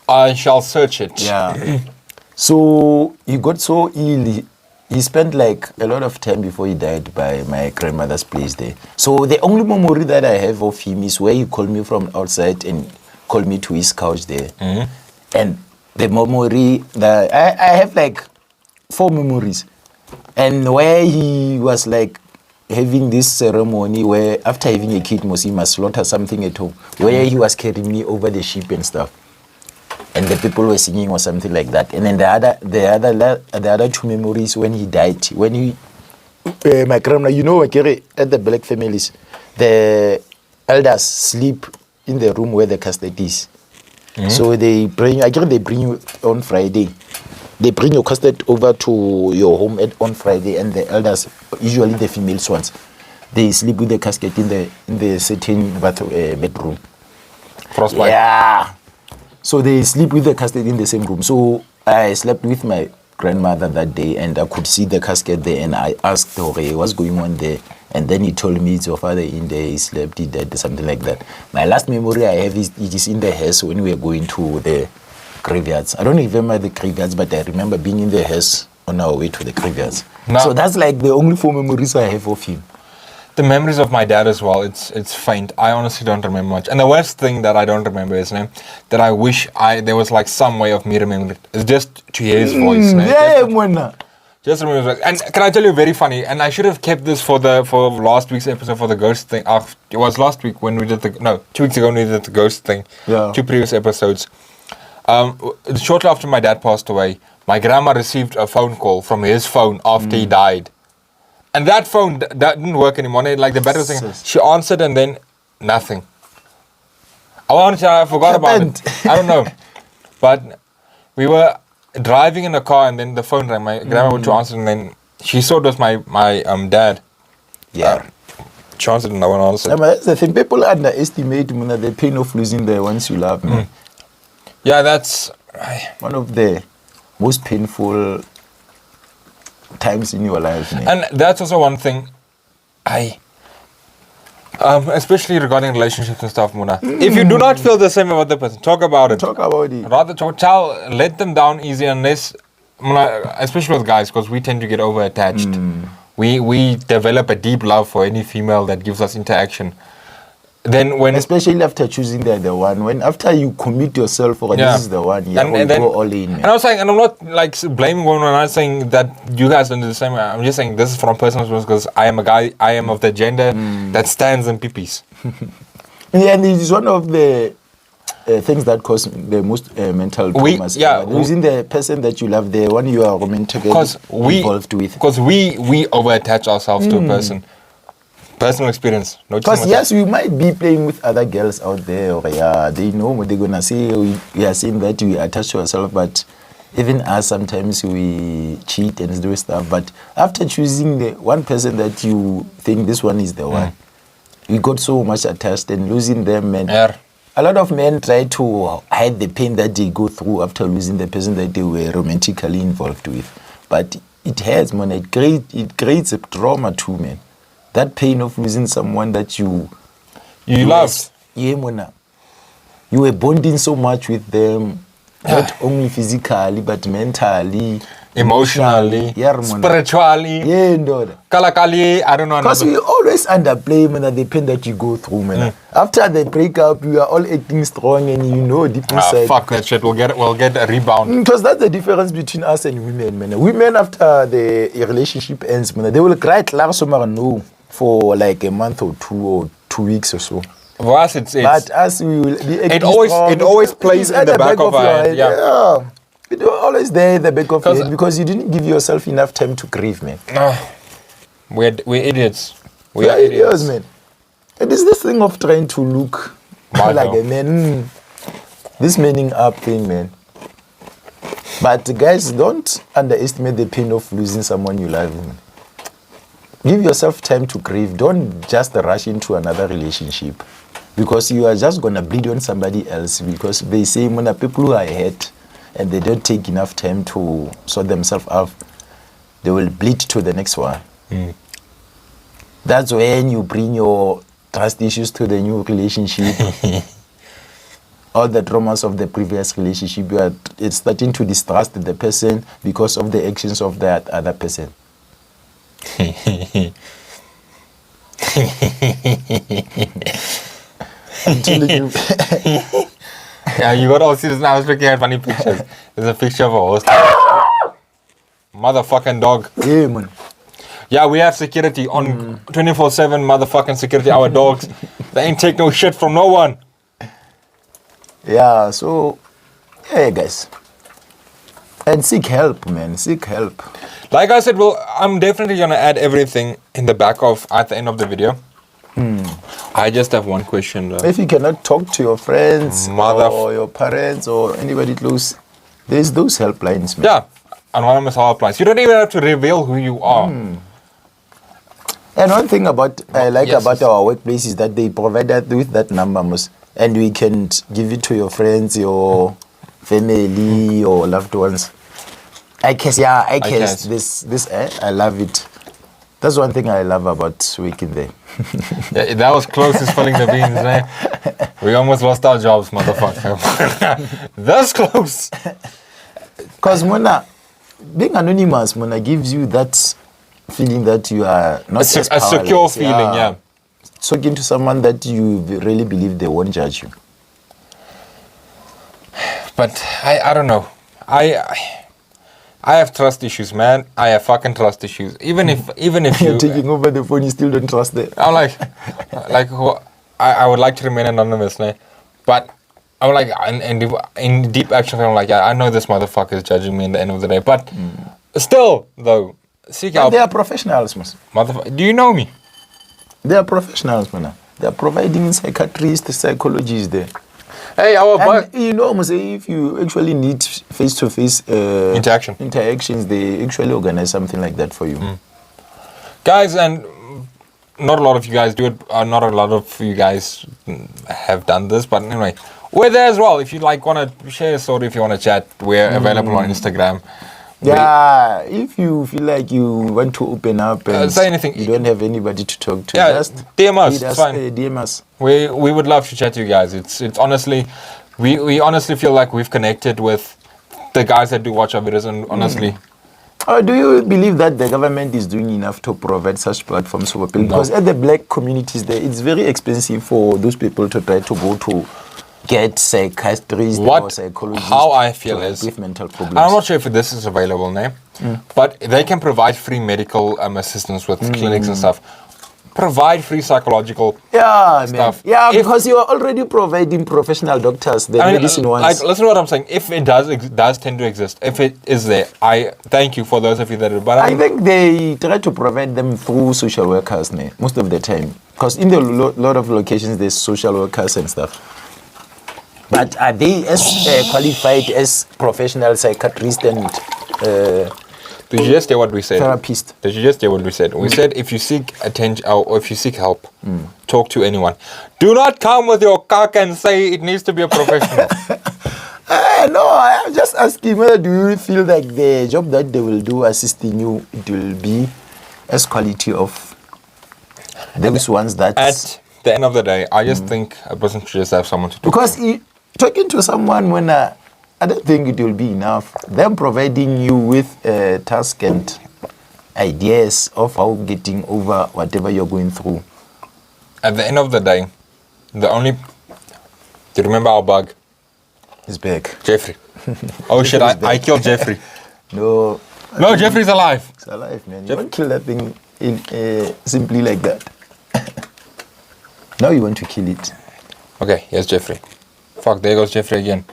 I shall search it. Yeah. So he got so ill. He spent like a lot of time before he died by my grandmother's place there. So the only memory that I have of him is where he called me from outside and called me to his couch there. And the memory that I have like 4 memories, and where he was like having this ceremony where after having a kid, he must slaughter something at home, where he was carrying me over the sheep and stuff. and the people were singing or something like that. And then the other two memories when he died, when he, my grandma, you know, at the black families, the elders sleep in the room where the casket is. So they bring you on Friday. They bring your casket over to your home on Friday, and the elders, usually the female ones, they sleep with the casket in the certain bedroom. Frostbite. Yeah. So they sleep with the casket in the same room. So I slept with my grandmother that day, and I could see the casket there, and I asked her, okay, what's going on there? And then he told me it's your father in there, he slept, he died, something like that. My last memory I have is it is in the house when we were going to the graveyards. I don't remember the graveyards, but I remember being in the house on our way to the graveyards. Now, so that's like the only 4 memories I have of him. the memories of my dad as well, it's faint. I honestly don't remember much. And the worst thing that I don't remember is that I wish there was like some way of me remembering it. It's just to hear his voice. Yeah, man. Just remember. And can I tell you very funny? And I should have kept this for last week's episode for the ghost thing. It was last week when we did 2 weeks ago when we did the ghost thing. Yeah. 2 previous episodes. Shortly after my dad passed away, my grandma received a phone call from his phone after he died. And that phone that didn't work anymore. Like the battery was saying, she answered and then nothing. I forgot about it. I don't know. But we were driving in a car and then the phone rang. My grandma went to answer and then she saw it was my dad. Yeah. She answered and no one answered. Yeah, but that's the thing. People underestimate the pain of losing the ones you love. Man. Yeah, that's One of the most painful times in your life. Man. and that's also one thing especially regarding relationships and stuff, Muna. If you do not feel the same about the person, talk about it. Talk about it. Rather let them down easy, unless, Muna, especially with guys, because we tend to get over attached. We develop a deep love for any female that gives us interaction. Then when Especially after choosing the one, after you commit yourself for this is the one, and then, go all in. And I was saying, and I'm not like blaming women. I'm not saying that you guys don't do the same. I'm just saying this is from personal experience because I am a guy. I am of the gender that stands in pipis. Yeah, and it is one of the things that cause the most mental traumas. Losing the person that you love, the one you are romantically involved with. Because we over-attach ourselves to a person. Personal experience. Because yes, we might be playing with other girls out there, or they know what they're gonna say. We are saying that we attach to ourselves, but even us sometimes we cheat and do stuff. But after choosing the one person that you think this one is the one, we got so much attached, and losing them, and a lot of men try to hide the pain that they go through after losing the person that they were romantically involved with. But it hurts, man. It creates a trauma too, man. That pain of losing someone that you loved. Yeah, Mona. You were bonding so much with them, not only physically, but mentally, emotionally, spiritually. Yeah, no. Kalakali, I don't know. Because we always underplay, man, the pain that you go through, man. After the breakup, you are all acting strong, and you know deep inside. Fuck that shit. We'll get a rebound. Because that's the difference between us and women, man. Women, after the relationship ends, man, they will cry no for like a month or 2 weeks or so. For us, it's but us, we will be it always plays in the back of our head. Yeah. It's always there in the back of your head because you didn't give yourself enough time to grieve, man. We're idiots. We are idiots, man. It is this thing of trying to look like a man. This manning up thing, man. But guys, don't underestimate the pain of losing someone you love, man. Give yourself time to grieve. Don't just rush into another relationship because you are just going to bleed on somebody else because they say when people who are hurt and they don't take enough time to sort themselves out, they will bleed to the next one. That's when you bring your trust issues to the new relationship. All the traumas of the previous relationship, it's starting to distrust the person because of the actions of that other person. I'm telling you. Yeah, you got all serious now. I was looking at funny pictures. There's a picture of a host. Motherfucking dog. Yeah, man. Yeah, we have security on 24/7 motherfucking security. Our dogs, they ain't take no shit from no one. Yeah, so Hey guys. And seek help, man. Seek help. Like I said, well, I'm definitely gonna add everything in the back of at the end of the video. I just have one question though. If you cannot talk to your friends Mother- or your parents or anybody close, there's those helplines, man. Yeah, anonymous helplines. You don't even have to reveal who you are. And one thing about I like Yes, about yes. our workplace is that they provide us with that number, and we can give it to your friends, your family, or loved ones. I guess, yeah, I guess guess. I love it. That's one thing I love about working there. Yeah, that was close to spilling the beans, man. We almost lost our jobs, motherfucker. That's close. Because Mona, being anonymous, Mona, gives you that feeling that you are not as A secure powerless. feeling, yeah. Talking to someone that you really believe they won't judge you. But I don't know. I have trust issues, man. I have fucking trust issues. Even if You're you, taking over the phone, you still don't trust them. I'm like I would like to remain anonymous, man. But I'm like in deep action, I'm like, yeah, I know this motherfucker is judging me in the end of the day. But still, though, seek But help, they are professionals, man. motherfucker. Do you know me? They are professionals, man. They are providing psychiatrists, psychologists there. Hey, our And you know, Mose, if you actually need face-to-face interactions, they actually organize something like that for you. guys, and not a lot of you guys do it. Not a lot of you guys have done this, but anyway, we're there as well. If you like, want to share a story, if you want to chat, we're available on Instagram. Yeah, if you feel like you want to open up and say anything. you don't have anybody to talk to, Yeah, just DM us, lead it's fine. DM us. We would love to chat to you guys. It's honestly, we honestly feel like we've connected with the guys that do watch our videos, and honestly, Or do you believe that the government is doing enough to provide such platforms for people? No. Because at the black communities there, it's very expensive for those people to try to go to get psychiatrists or psychologists. how I feel to help is, with mental problems. I'm not sure if this is available now, but they can provide free medical assistance with clinics and stuff. Provide free psychological. Yeah, man. stuff. Yeah, If- because you are already providing professional doctors, the medicine ones. like, listen to what I'm saying. If it does tend to exist, if it is there, I thank you for those of you that are. But I think they try to provide them through social workers most of the time. Because in the lot of locations, there's social workers and stuff. But are they as qualified as professional psychiatrists and did you just hear what we said? therapists? Did you just hear what we said? We said if you seek attention or if you seek help, talk to anyone. Do not come with your cock and say it needs to be a professional. No, I'm just asking whether do you feel like the job that they will do assisting you, it will be as quality of those ones that... At the end of the day, I just think a person should just have someone to talk Because to. talking to someone when I don't think it will be enough. Them providing you with a task and ideas of how getting over whatever you're going through. At the end of the day, the only... Do you remember our bug? Is back. Jeffrey. Oh shit, I killed Jeffrey. No. No, Jeffrey's alive. It's alive, man. You won't kill that thing simply like that. Now you want to kill it. Okay, here's Jeffrey. Fuck, there goes Jeffrey again.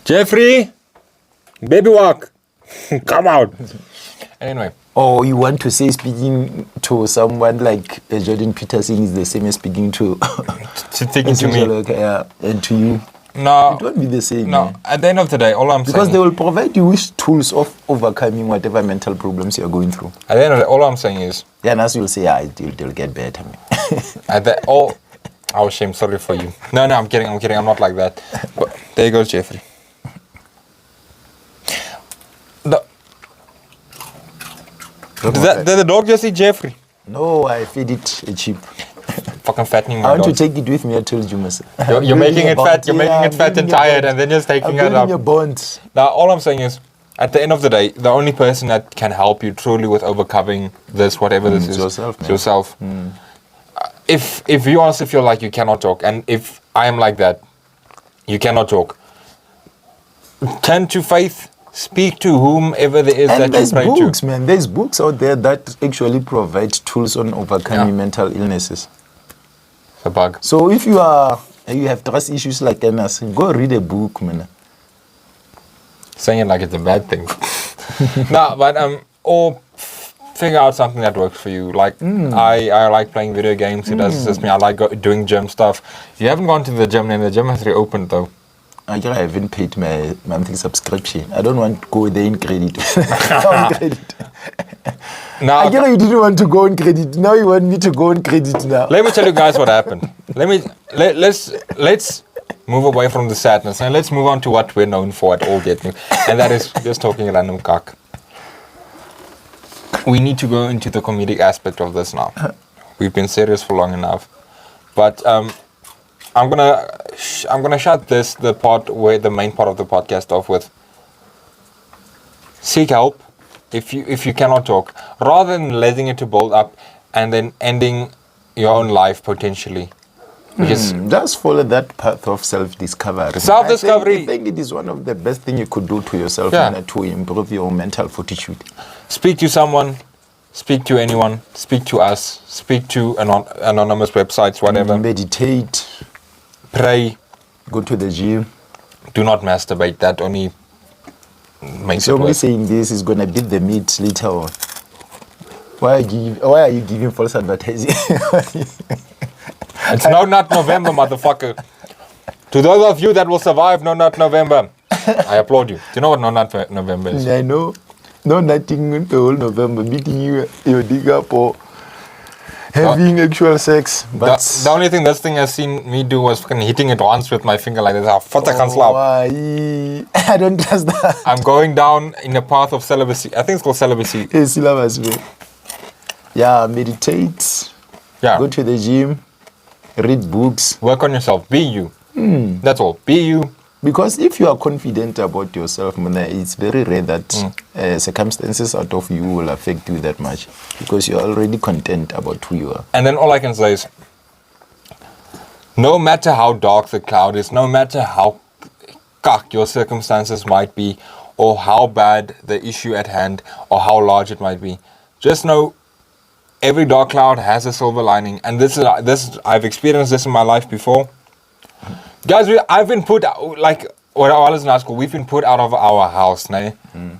Jeffrey! Baby walk! Come out! Anyway. Or you want to say speaking to someone like Jordan Peterson is the same as speaking to Speaking to me. yeah, and to you. No. It won't be the same. No, man. at the end of the day, all I'm Because saying... they will provide you with tools of overcoming whatever mental problems you're going through. At the end of the day, all I'm saying is... Yeah, and as you'll say, they'll get better. Oh, shame, sorry for you. No, I'm kidding, I'm not like that. But there goes Jeffrey. Did the dog just eat Jeffrey? No, I feed it a chip. Fucking fattening I my want dog. to take it with me. I told you, Masa. You're making it fat. You're making it fat and tired, and then just taking it up. your bonds. Now, all I'm saying is, at the end of the day, the only person that can help you truly with overcoming this, whatever this is, yourself, is man. yourself. If you honestly feel like you cannot talk, and if I am like that, you cannot talk, turn to faith. Speak to whomever there is And that you there's pray books, to. man. There's books out there that actually provide tools on overcoming mental illnesses. The bug. So if you have trust issues like MS, go read a book, man. saying it like it's a bad thing. No, but or figure out something that works for you. Like I like playing video games. It does assist me. I like doing gym stuff. You haven't gone to the gym, and the gym has reopened though. I haven't paid my monthly subscription. I don't want to go there in credit. On credit. Now, I get you didn't want to go on credit. Now you want me to go on credit now. let me tell you guys what happened. Let's move away from the sadness and let's move on to what we're known for at All Get New, and that is just talking random cock. We need to go into the comedic aspect of this now. We've been serious for long enough, but I'm gonna shut the main part of the podcast off with seek help if you cannot talk, rather than letting it to build up and then ending your own life potentially. Because Just follow that path of self-discovery. Self-discovery. I think it is one of the best things you could do to yourself to improve your mental fortitude. speak to someone, speak to anyone, speak to us, speak to anonymous websites, whatever. Meditate, Pray. go to the gym. Do not masturbate. That only makes So it me worse. saying this is gonna beat the meat later on. Why are you giving false advertising? It's No Nut November, motherfucker. To those of you that will survive No Nut November, I applaud you. Do you know what No Nut November is? I know. No, nothing the whole November beating your dig up or having actual sex. But The only thing this thing has seen me do was fucking hitting it once with my finger like this. I can't slap. why? I don't trust that. I'm going down in a path of celibacy. I think it's called celibacy. Hey, syllabus, man. Yeah, meditate. Yeah. Go to the gym. Read books. Work on yourself. Be you. That's all. Be you. Because if you are confident about yourself, Mona, it's very rare that circumstances out of you will affect you that much. Because you're already content about who you are. And then all I can say is, no matter how dark the cloud is, no matter how cuck your circumstances might be, or how bad the issue at hand, or how large it might be, just know every dark cloud has a silver lining. And this is I've experienced this in my life before. Guys, I've been put out, like when I was in high school, we've been put out of our house, nah?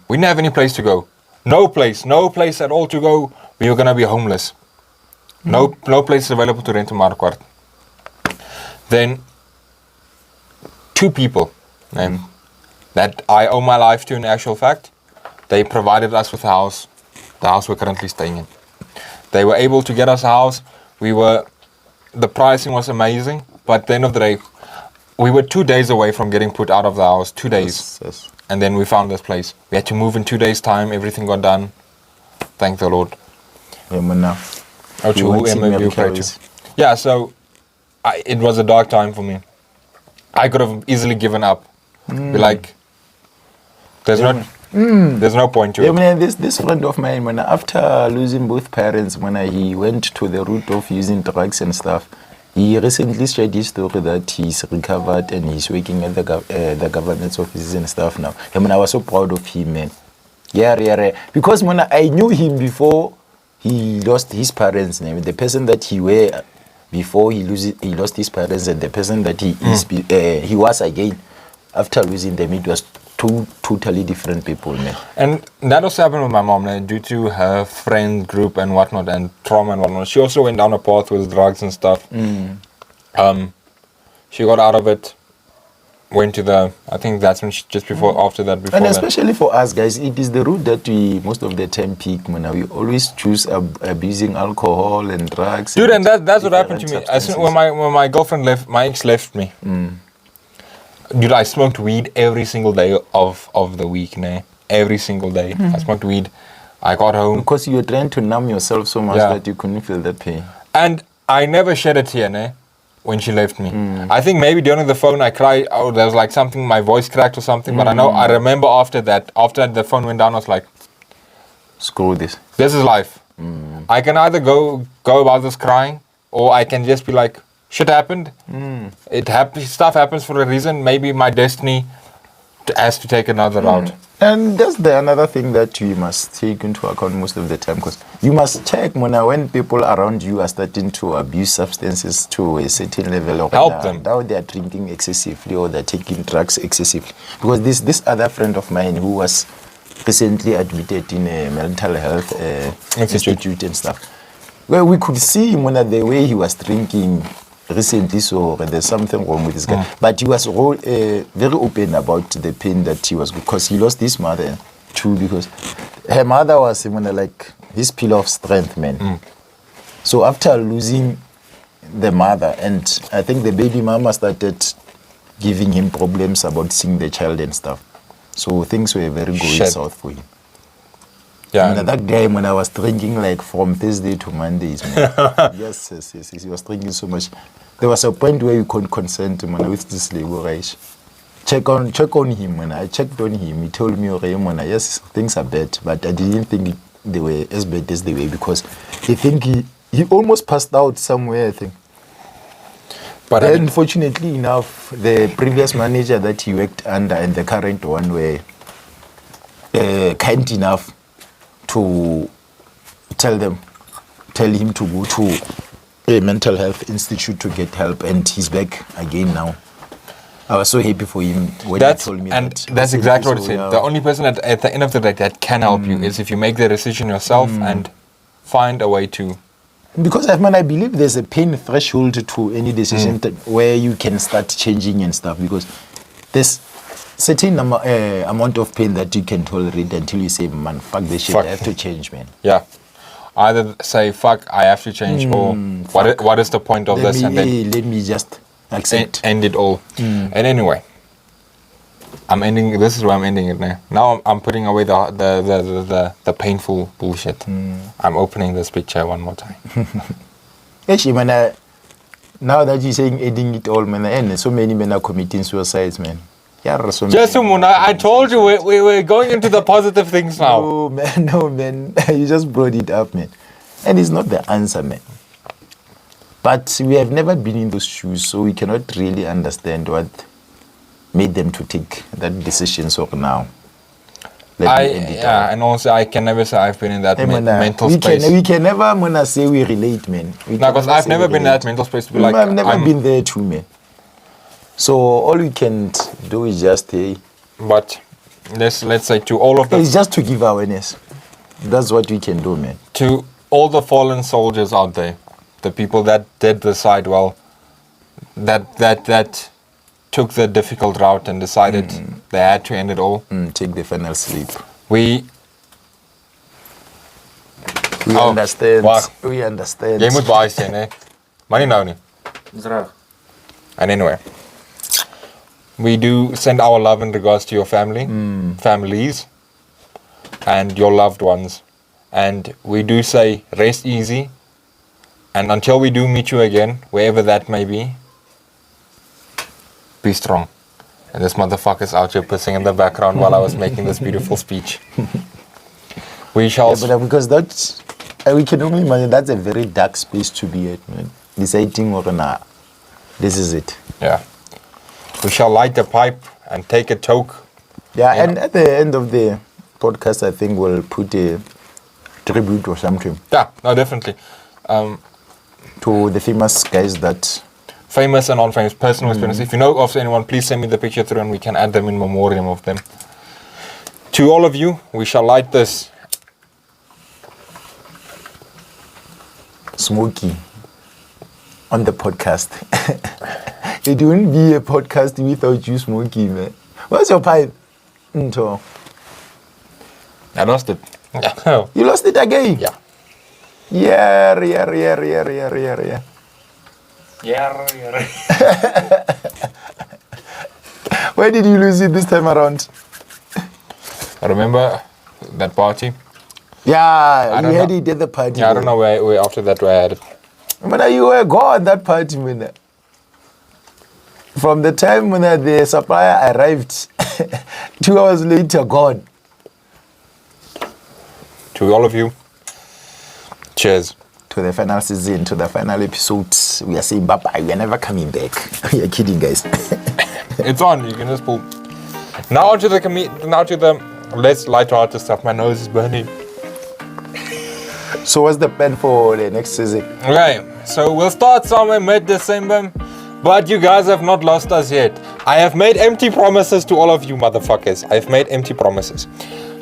We didn't have any place to go. No place at all to go. We were gonna be homeless. No place available to rent a marquard. Then 2 people that I owe my life to in actual fact, they provided us with a house, the house we're currently staying in. They were able to get us a house. The pricing was amazing, but at the end of the day, we were 2 days away from getting put out of the house, 2 days. Yes. And then we found this place. We had to move in 2 days' time. Everything got done. Thank the Lord. Yeah, Mona. Oh, to You want whoever you pray to. miracles. Yeah, so it was a dark time for me. I could have easily given up. Be like, there's no point to Yeah, it. man, this friend of mine, man, after losing both parents, when he went to the route of using drugs and stuff, he recently shared his story that he's recovered and he's working at the government's offices and stuff now. I mean, I was so proud of him, man. Yeah. Because, man, I knew him before he lost his parents' name. The person that he were before he lost his parents, and the person that he was again after losing them, it was 2 totally different people, man. And that also happened with my mom, due to her friend group and whatnot, and trauma and whatnot. She also went down a path with drugs and stuff. She got out of it, went to I think that's when after that. And especially for us guys, it is the route that we most of the time pick, man. We always choose abusing alcohol and drugs. Dude, and that's what happened to me. When my girlfriend left, my ex left me. Dude, I smoked weed every single day of the week, every single day. I smoked weed. I got home. Because you were trying to numb yourself so much Yeah. that you couldn't feel that pain. And I never shed a tear, when she left me. I think maybe during the phone I cried, there was like something, my voice cracked or something, but I remember after the phone went down, I was like, Screw this. this is life. I can either go about this crying, or I can just be like, shit happened. Stuff happens for a reason. Maybe my destiny has to take another route. And that's another thing that you must take into account most of the time, because you must check when people around you are starting to abuse substances to a certain level, or Help them. Now they are drinking excessively or they're taking drugs excessively. Because this other friend of mine who was recently admitted in a mental health institute and stuff, well, we could see him the way he was drinking recently, so there's something wrong with this guy. But he was very open about the pain that he was, because he lost his mother too, because her mother was like his pillar of strength, man. So after losing the mother, and I think the baby mama started giving him problems about seeing the child and stuff. So things were very going south for him. Yeah. That day when I was drinking like from Thursday to Mondays, man. yes. He was drinking so much. There was a point where you couldn't consent with this liberation. Check on him, man. I checked on him. He told me, yes, things are bad, but I didn't think they were as bad as they were, because he almost passed out somewhere, I think. But unfortunately enough, the previous manager that he worked under and the current one were kind enough to tell him to go to a mental health institute to get help, and he's back again now. I was so happy for him when he told me that. And that's exactly what he said. Yeah. The only person at the end of the day that can help you is if you make the decision yourself and find a way to. Because I believe there's a pain threshold to any decision where you can start changing and stuff, because there's certain amount of pain that you can tolerate until you say, man, fuck this shit, I have to change, man. Yeah. Either say, fuck, I have to change, or what is the point of this? And then let me just accept. End it all. And anyway, this is where I'm ending it now. Now I'm putting away the painful bullshit. I'm opening this picture one more time. Actually, man, now that you're saying ending it all, man, and so many men are committing suicides, man. Just I told you we're going into the positive things now. No, man. You just brought it up, man. And it's not the answer, man. But we have never been in those shoes, so we cannot really understand what made them to take that decision so now. And also I can never say I've been in that mental space. We can never say we relate, man. No, because I've never been in that mental space to be like... I've never been there too, man. So all we can do is just but let's say to all of the... It's just to give awareness. That's what we can do, man. To all the fallen soldiers out there, the people that did decide well, that took the difficult route and decided they had to end it all. Take the final sleep. We understand. Wow. We understand. Jy moet baie sê, né? Maar nie nou nie. Dis reg. And anyway, we do send our love and regards to your family, families, and your loved ones. And we do say, rest easy. And until we do meet you again, wherever that may be strong. And this motherfucker's out here pissing in the background while I was making this beautiful speech. We shall... Yeah, but because that's... we can only imagine that's a very dark space to be at, man. Deciding, this is it. Yeah. We shall light the pipe and take a toke. Yeah, and at the end of the podcast, I think we'll put a tribute or something. Yeah, no, definitely. To the famous guys that... Famous and non-famous, personal experience. If you know of anyone, please send me the picture through and we can add them in memoriam of them. To all of you, we shall light this. Smokey on the podcast. It wouldn't be a podcast without you, Smokey, man. What's your pipe? I lost it. You lost it again? Yeah. Yeah. Where did you lose it this time around? I remember that party. Yeah, you had it at the party. Yeah, I don't know where after that where I had it. But you were gone that party, man. From the time when the supplier arrived, 2 hours later, gone. To all of you, cheers. To the final season, to the final episode, we are saying bye-bye. We are never coming back. We are kidding, guys. It's on. You can just pull. Now to the less light-hearted stuff. My nose is burning. So what's the plan for the next season? Okay, so we'll start somewhere mid-December, but you guys have not lost us yet. I have made empty promises to all of you motherfuckers. I have made empty promises.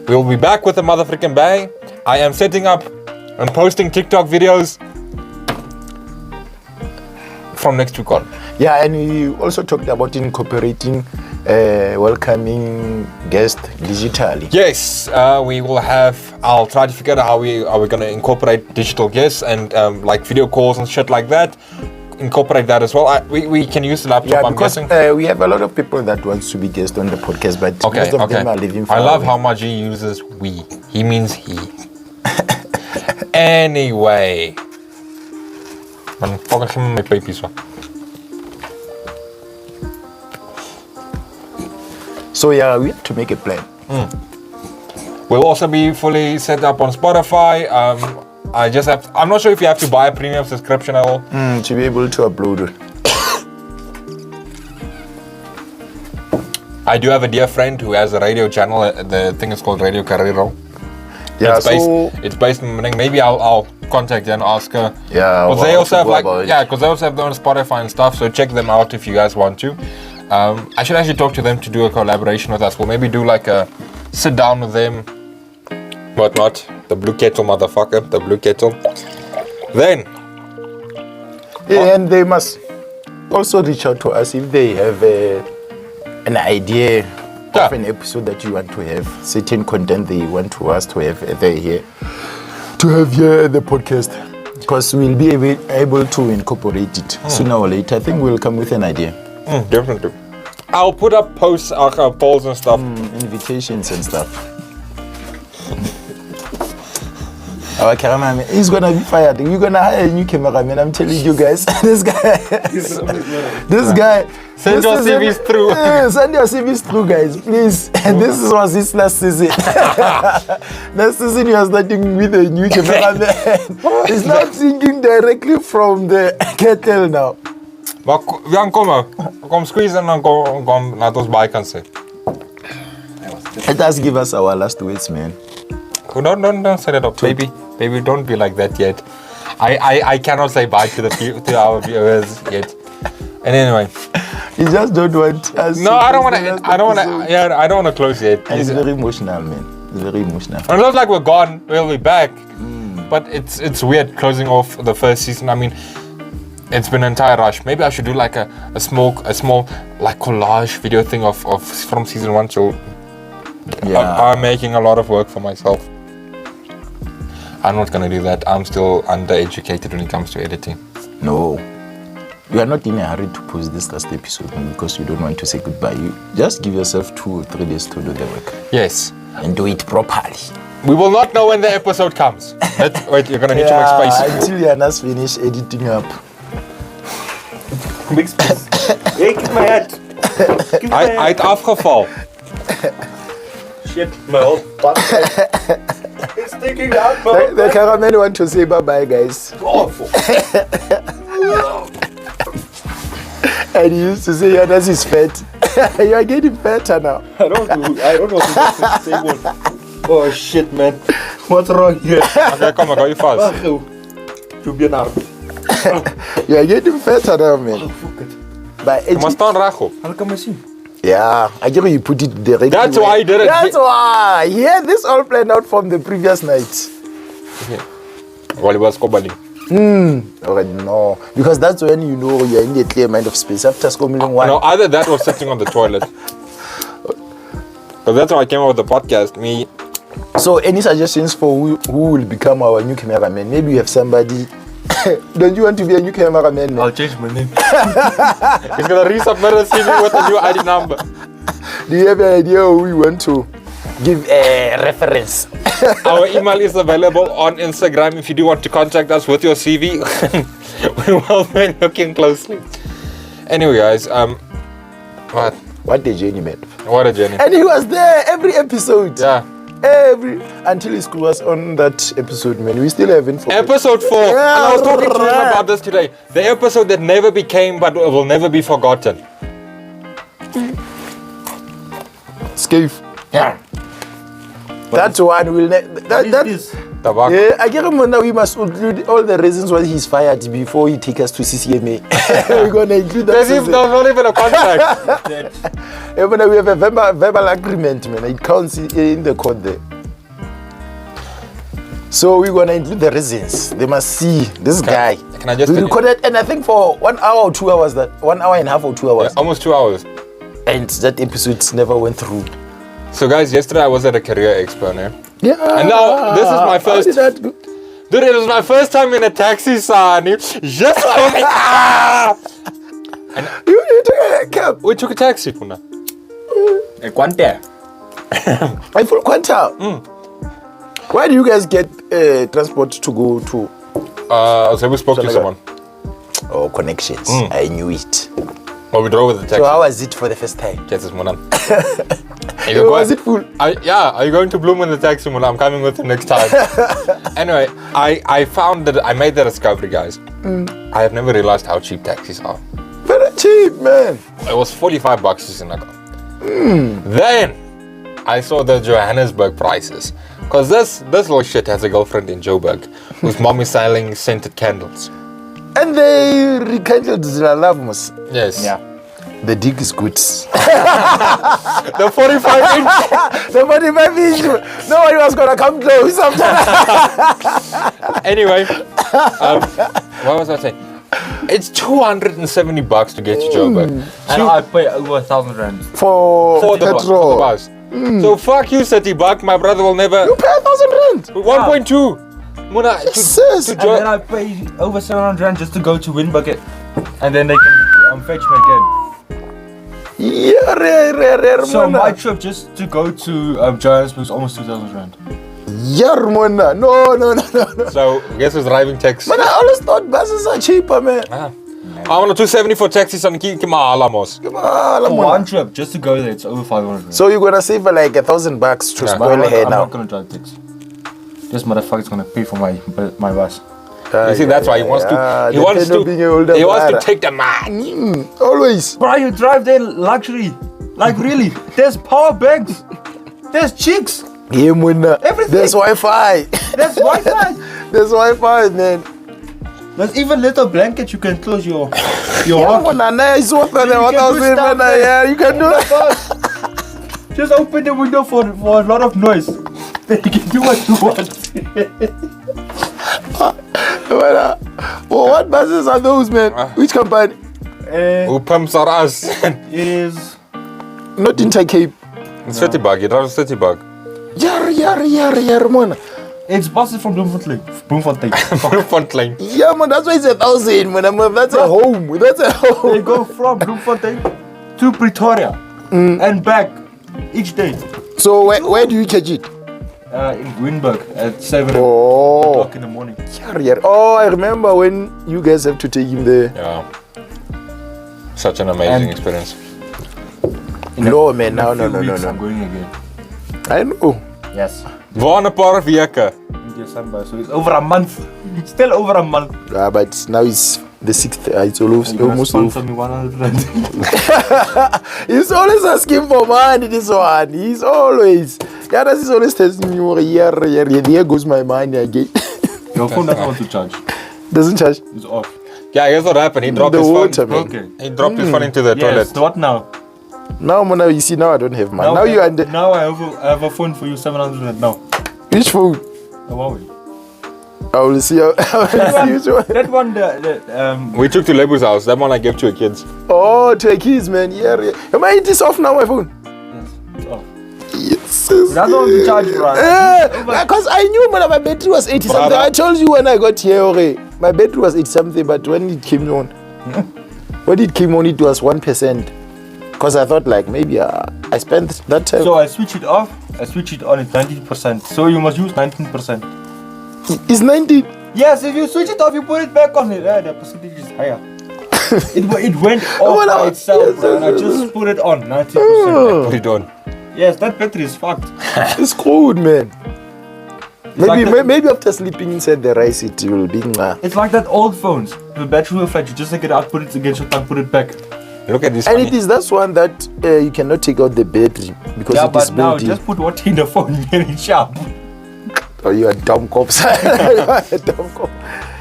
We'll be back with a motherfucking bang. I am setting up and posting TikTok videos from next week on. Yeah, and we also talked about incorporating welcoming guests digitally. Yes, we will have. I'll try to figure out how we're gonna incorporate digital guests and like video calls and shit like that. Incorporate that as well. We can use the laptop. Yeah, I'm because guessing. we have a lot of people that wants to be guests on the podcast, but most of them are living far I love away. how much he uses we. He means he. Anyway. Man, fucking give me my babies one. So yeah, we have to make a plan. We'll also be fully set up on Spotify. I'm not sure if you have to buy a premium subscription at all. To be able to upload it. I do have a dear friend who has a radio channel. The thing is called Radio Carrero. Yeah, It's based in Mning. Maybe I'll contact her and ask her. Yeah, Because they how also to have go like about it. because they also have their own Spotify and stuff. So check them out if you guys want to. I should actually talk to them to do a collaboration with us. We'll maybe do like a sit down with them. Whatnot. The Blue Kettle motherfucker. The Blue Kettle. Then. Yeah, and they must also reach out to us if they have an idea of an episode that you want to have, certain content they want to us to have here at the podcast, because we'll be able to incorporate it sooner or later. I think we'll come with an idea. Definitely. I'll put up posts, polls and stuff. Invitations and stuff. Our cameraman, he's gonna be fired. You're gonna hire a new cameraman. I'm telling you guys. This guy. Send your CVs through. Yeah, send your CVs through, guys, please. And this was his last season. Last season he was starting with a new cameraman. He's now thinking directly from the kettle now. Maar Jan, kom squeeze en dan kom laat ons bij kan zijn. Let us give us our last words, man. Don't set it up, baby. Baby, don't be like that yet. I cannot say bye to our viewers yet. And anyway, You just don't want us. no, I don't want to. Yeah, I don't want to close yet. And it's very emotional, man. It's very emotional. It looks like we're gone. We'll be back. But it's weird closing off the first season. I mean, it's been an entire rush. Maybe I should do like a small like collage video thing of from season 1 till. Yeah. I'm making a lot of work for myself. I'm not gonna do that. I'm still undereducated when it comes to editing. No. You are not in a hurry to post this last episode because you don't want to say goodbye. You just give yourself 2 or 3 days to do the work. Yes. And do it properly. We will not know when the episode comes. Wait, you're gonna need to make space. Until you are not finished editing up. Make space. Hey, give my hat. Give my Hij het afgeval. Shit, my whole butt. It's sticking out, The cameraman want to say bye-bye, guys. And he used to say, yeah, that's his fat. You are getting fatter now. I don't know if that's the same one. Oh shit, man. What's wrong here? Okay, kom, ik hou je vast. Wacht, joh. Doe je naar. You are getting fatter now, man. Fuck it. By Maar staan recht op. How come I see? yeah, I get you put it directly. That's why he did it. That's why. He had this all planned out from the previous night. While he was scobbling. Alright, no. Because that's when you know you're in the clear mind of space. After scomming one. No, either that or sitting on the toilet. Because that's how I came up with the podcast. Me. So, any suggestions for who will become our new cameraman? Maybe you have somebody. Don't you want to be a new cameraman? Man? I'll change my name. He's gonna resubmit a CV with a new ID number. Do you have an idea who you want to give a reference? Our email is available on Instagram if you do want to contact us with your CV. We will be looking closely. Anyway, guys, What a journey, man. what a journey. And he was there every episode. Yeah. Until he screwed us on that episode, man. We still haven't forgotten. Episode 4. And I was talking to him about this today. The episode that never became but will never be forgotten. Scave. Yeah. That one will that This. Tabak. yeah, I get him now. We must include all the reasons why he's fired before he take us to CCMA. We're gonna include that. There's not even a contract. Yeah, but we have a verbal agreement, man. It counts in the court there. So we're gonna include the reasons. They must see this guy. Can I just we tell you- recorded, and I think for 1 hour or 2 hours, that 1 hour and a half or 2 hours, Almost 2 hours. and that episode never went through. So guys, yesterday I was at a career expo, ne? Yeah. And now, this is my How first- did that go? Dude, it was my first time in a taxi, son. Just You took a cab. we took a taxi, Puna. Quanta. I full quanta. Why do you guys get transport to go to? So we spoke to someone. Oh, connections. I knew it. Well, we drove with the taxi. So how was it for the first time? Yes, it's Muna. Was it full? Yeah, are you going to Bloom in the taxi, Muna? I'm coming with you next time. Anyway, I found that I made the discovery, guys. I have never realized how cheap taxis are. Very cheap, man. It was $45 in Naga. Then I saw the Johannesburg prices. Because this little shit has a girlfriend in Joburg whose mom is selling scented candles. And they rekindled the love, mos. Yes. Yeah. The dig is good. The 45-inch. The 45 inch. Nobody was gonna come close after that. Anyway, what was I saying? It's $270 to get to Joburg. And I pay over 1,000 rand. For For the petrol. bus. So fuck you, $30. My brother will never. You pay 1,000 rand. 1.2. Muna, Sis. to And then I pay over 700 rand just to go to Windbucket. And then they can fetch me again. Yeah, rare, So my mona. trip just to go to Johannesburg is almost 2,000 rand. Yeah, mona. No. So guess who's driving taxi? Man, I always thought buses are cheaper, man. I want a 270 for taxis and Kimalamos. Ah, For mona. one trip, just to go there, it's over 500 rand. So you're gonna save like $1,000 to Yeah. spoil hair I'm now. not gonna drive taxi. This motherfucker's gonna pay for my bus. You see, that's why he wants to. He wants to. He wants to take the man. Always. Bro, you drive there luxury. Like really, there's power banks. There's chicks. Yeah, mona. Everything. There's Wi-Fi. There's Wi-Fi. There's Wi-Fi, man. There's even little blankets you can close your Yeah, heart. mona. Nice work on the You can do 1,000, stuff mona. there. Yeah, you can do it. Just open the window for a lot of noise. Then you can do what you want. Mona. Oh, what buses are those, man? Which company? Who pumps are us? It is. Not Intercape. It's $30. He drives $30. Yar, mona. It's buses from Bloemfontein. Fontaine. Yeah, man, that's why it's 1,000, man. That's a home. That's a They home. go from Bloemfontein to Pretoria and back each day. So where do you catch it? In Windburg at 7 Oh, o'clock in the morning. yar. Oh, I remember when you guys have to take him there. Yeah. Such an amazing And- experience. No, man. No. I'm going again. I know. Yes. Waar 'n paar weke. In December. So it's over a month. It's still over a month. But now it's the 6th. It's almost sponsor over. me 100 rand. He's always asking for money, this one. He's always. Yaras is always telling me, oh, there goes my money again. Your phone doesn't want to charge. Doesn't charge. It's off. Yeah, here's what happened. He dropped The his water, phone. man. Okay. He dropped his phone into the Yes. toilet. So what now? Now, Mona, you see, now I don't have money. Now you under. Now I have a phone for you 700 rand now. Which phone? The Huawei. I will see. I will see which one. That one, We took to Lebu's house. That one I gave to your kids. Oh, to a kids, man. Yeah. Am I it is off now, my phone? it's off. Yes. That's not the charge, bro. Because I knew man, my battery was 80 something. Brother. I told you when I got here, okay, my battery was 80 something, but when it came on, it was 1%. Because I thought like maybe I spent that time. So I switch it off, I switch it on, it's 19%. So you must use 19%. It's 90. Yes, if you switch it off, you put it back on it. The percentage is higher. it went off Well, by itself, yes, bro, and I yes, just put it on 90%. Put it on. Yes, that battery is fucked. It's cold, man. like that- Maybe after sleeping inside the rice, it will be. It's like that old phones. The battery will flat. You just take it out, put it against your tongue, put it back. Look at this And one. it is that one that you cannot take out the battery because Yeah, it is but now built in. just put water in the phone, very sharp. Oh, you are dumb cops. You are a dumb cop.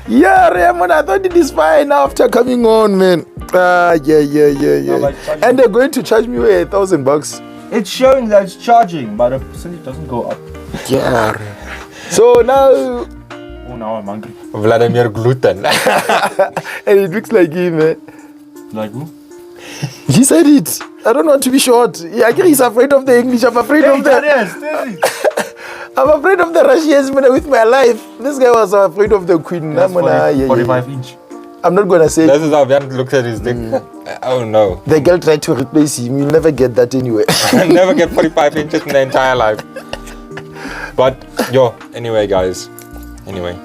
Yeah, Raymond, I thought it is fine after coming on, man. Yeah. like charging. And they're going to charge me $1,000. It's showing that it's charging, but the percentage doesn't go up. Yeah. So now, Oh, now I'm hungry. Vladimir Gluten. and it looks like him, man. Like who? He said it. I don't want to be short. Yeah, I guess he's afraid of the English. I'm afraid of the. I'm afraid of the Russians, man, with my life. This guy was afraid of the Queen. That's Yeah. 45 inch. I'm not gonna say. This is how Jan looks at his dick. Oh no. The girl tried to replace him. You'll never get that anyway. Never get 45 inches in the entire life. But yo, anyway, guys. Anyway,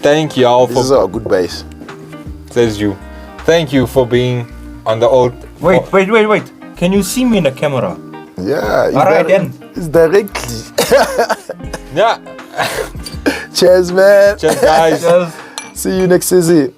thank you all This is for our goodbyes. says you. Thank you for being on the old. Wait. Can you see me in the camera? Yeah. It's Alright then. It's directly. Yeah. Cheers, man. Cheers, guys. Just See you next season.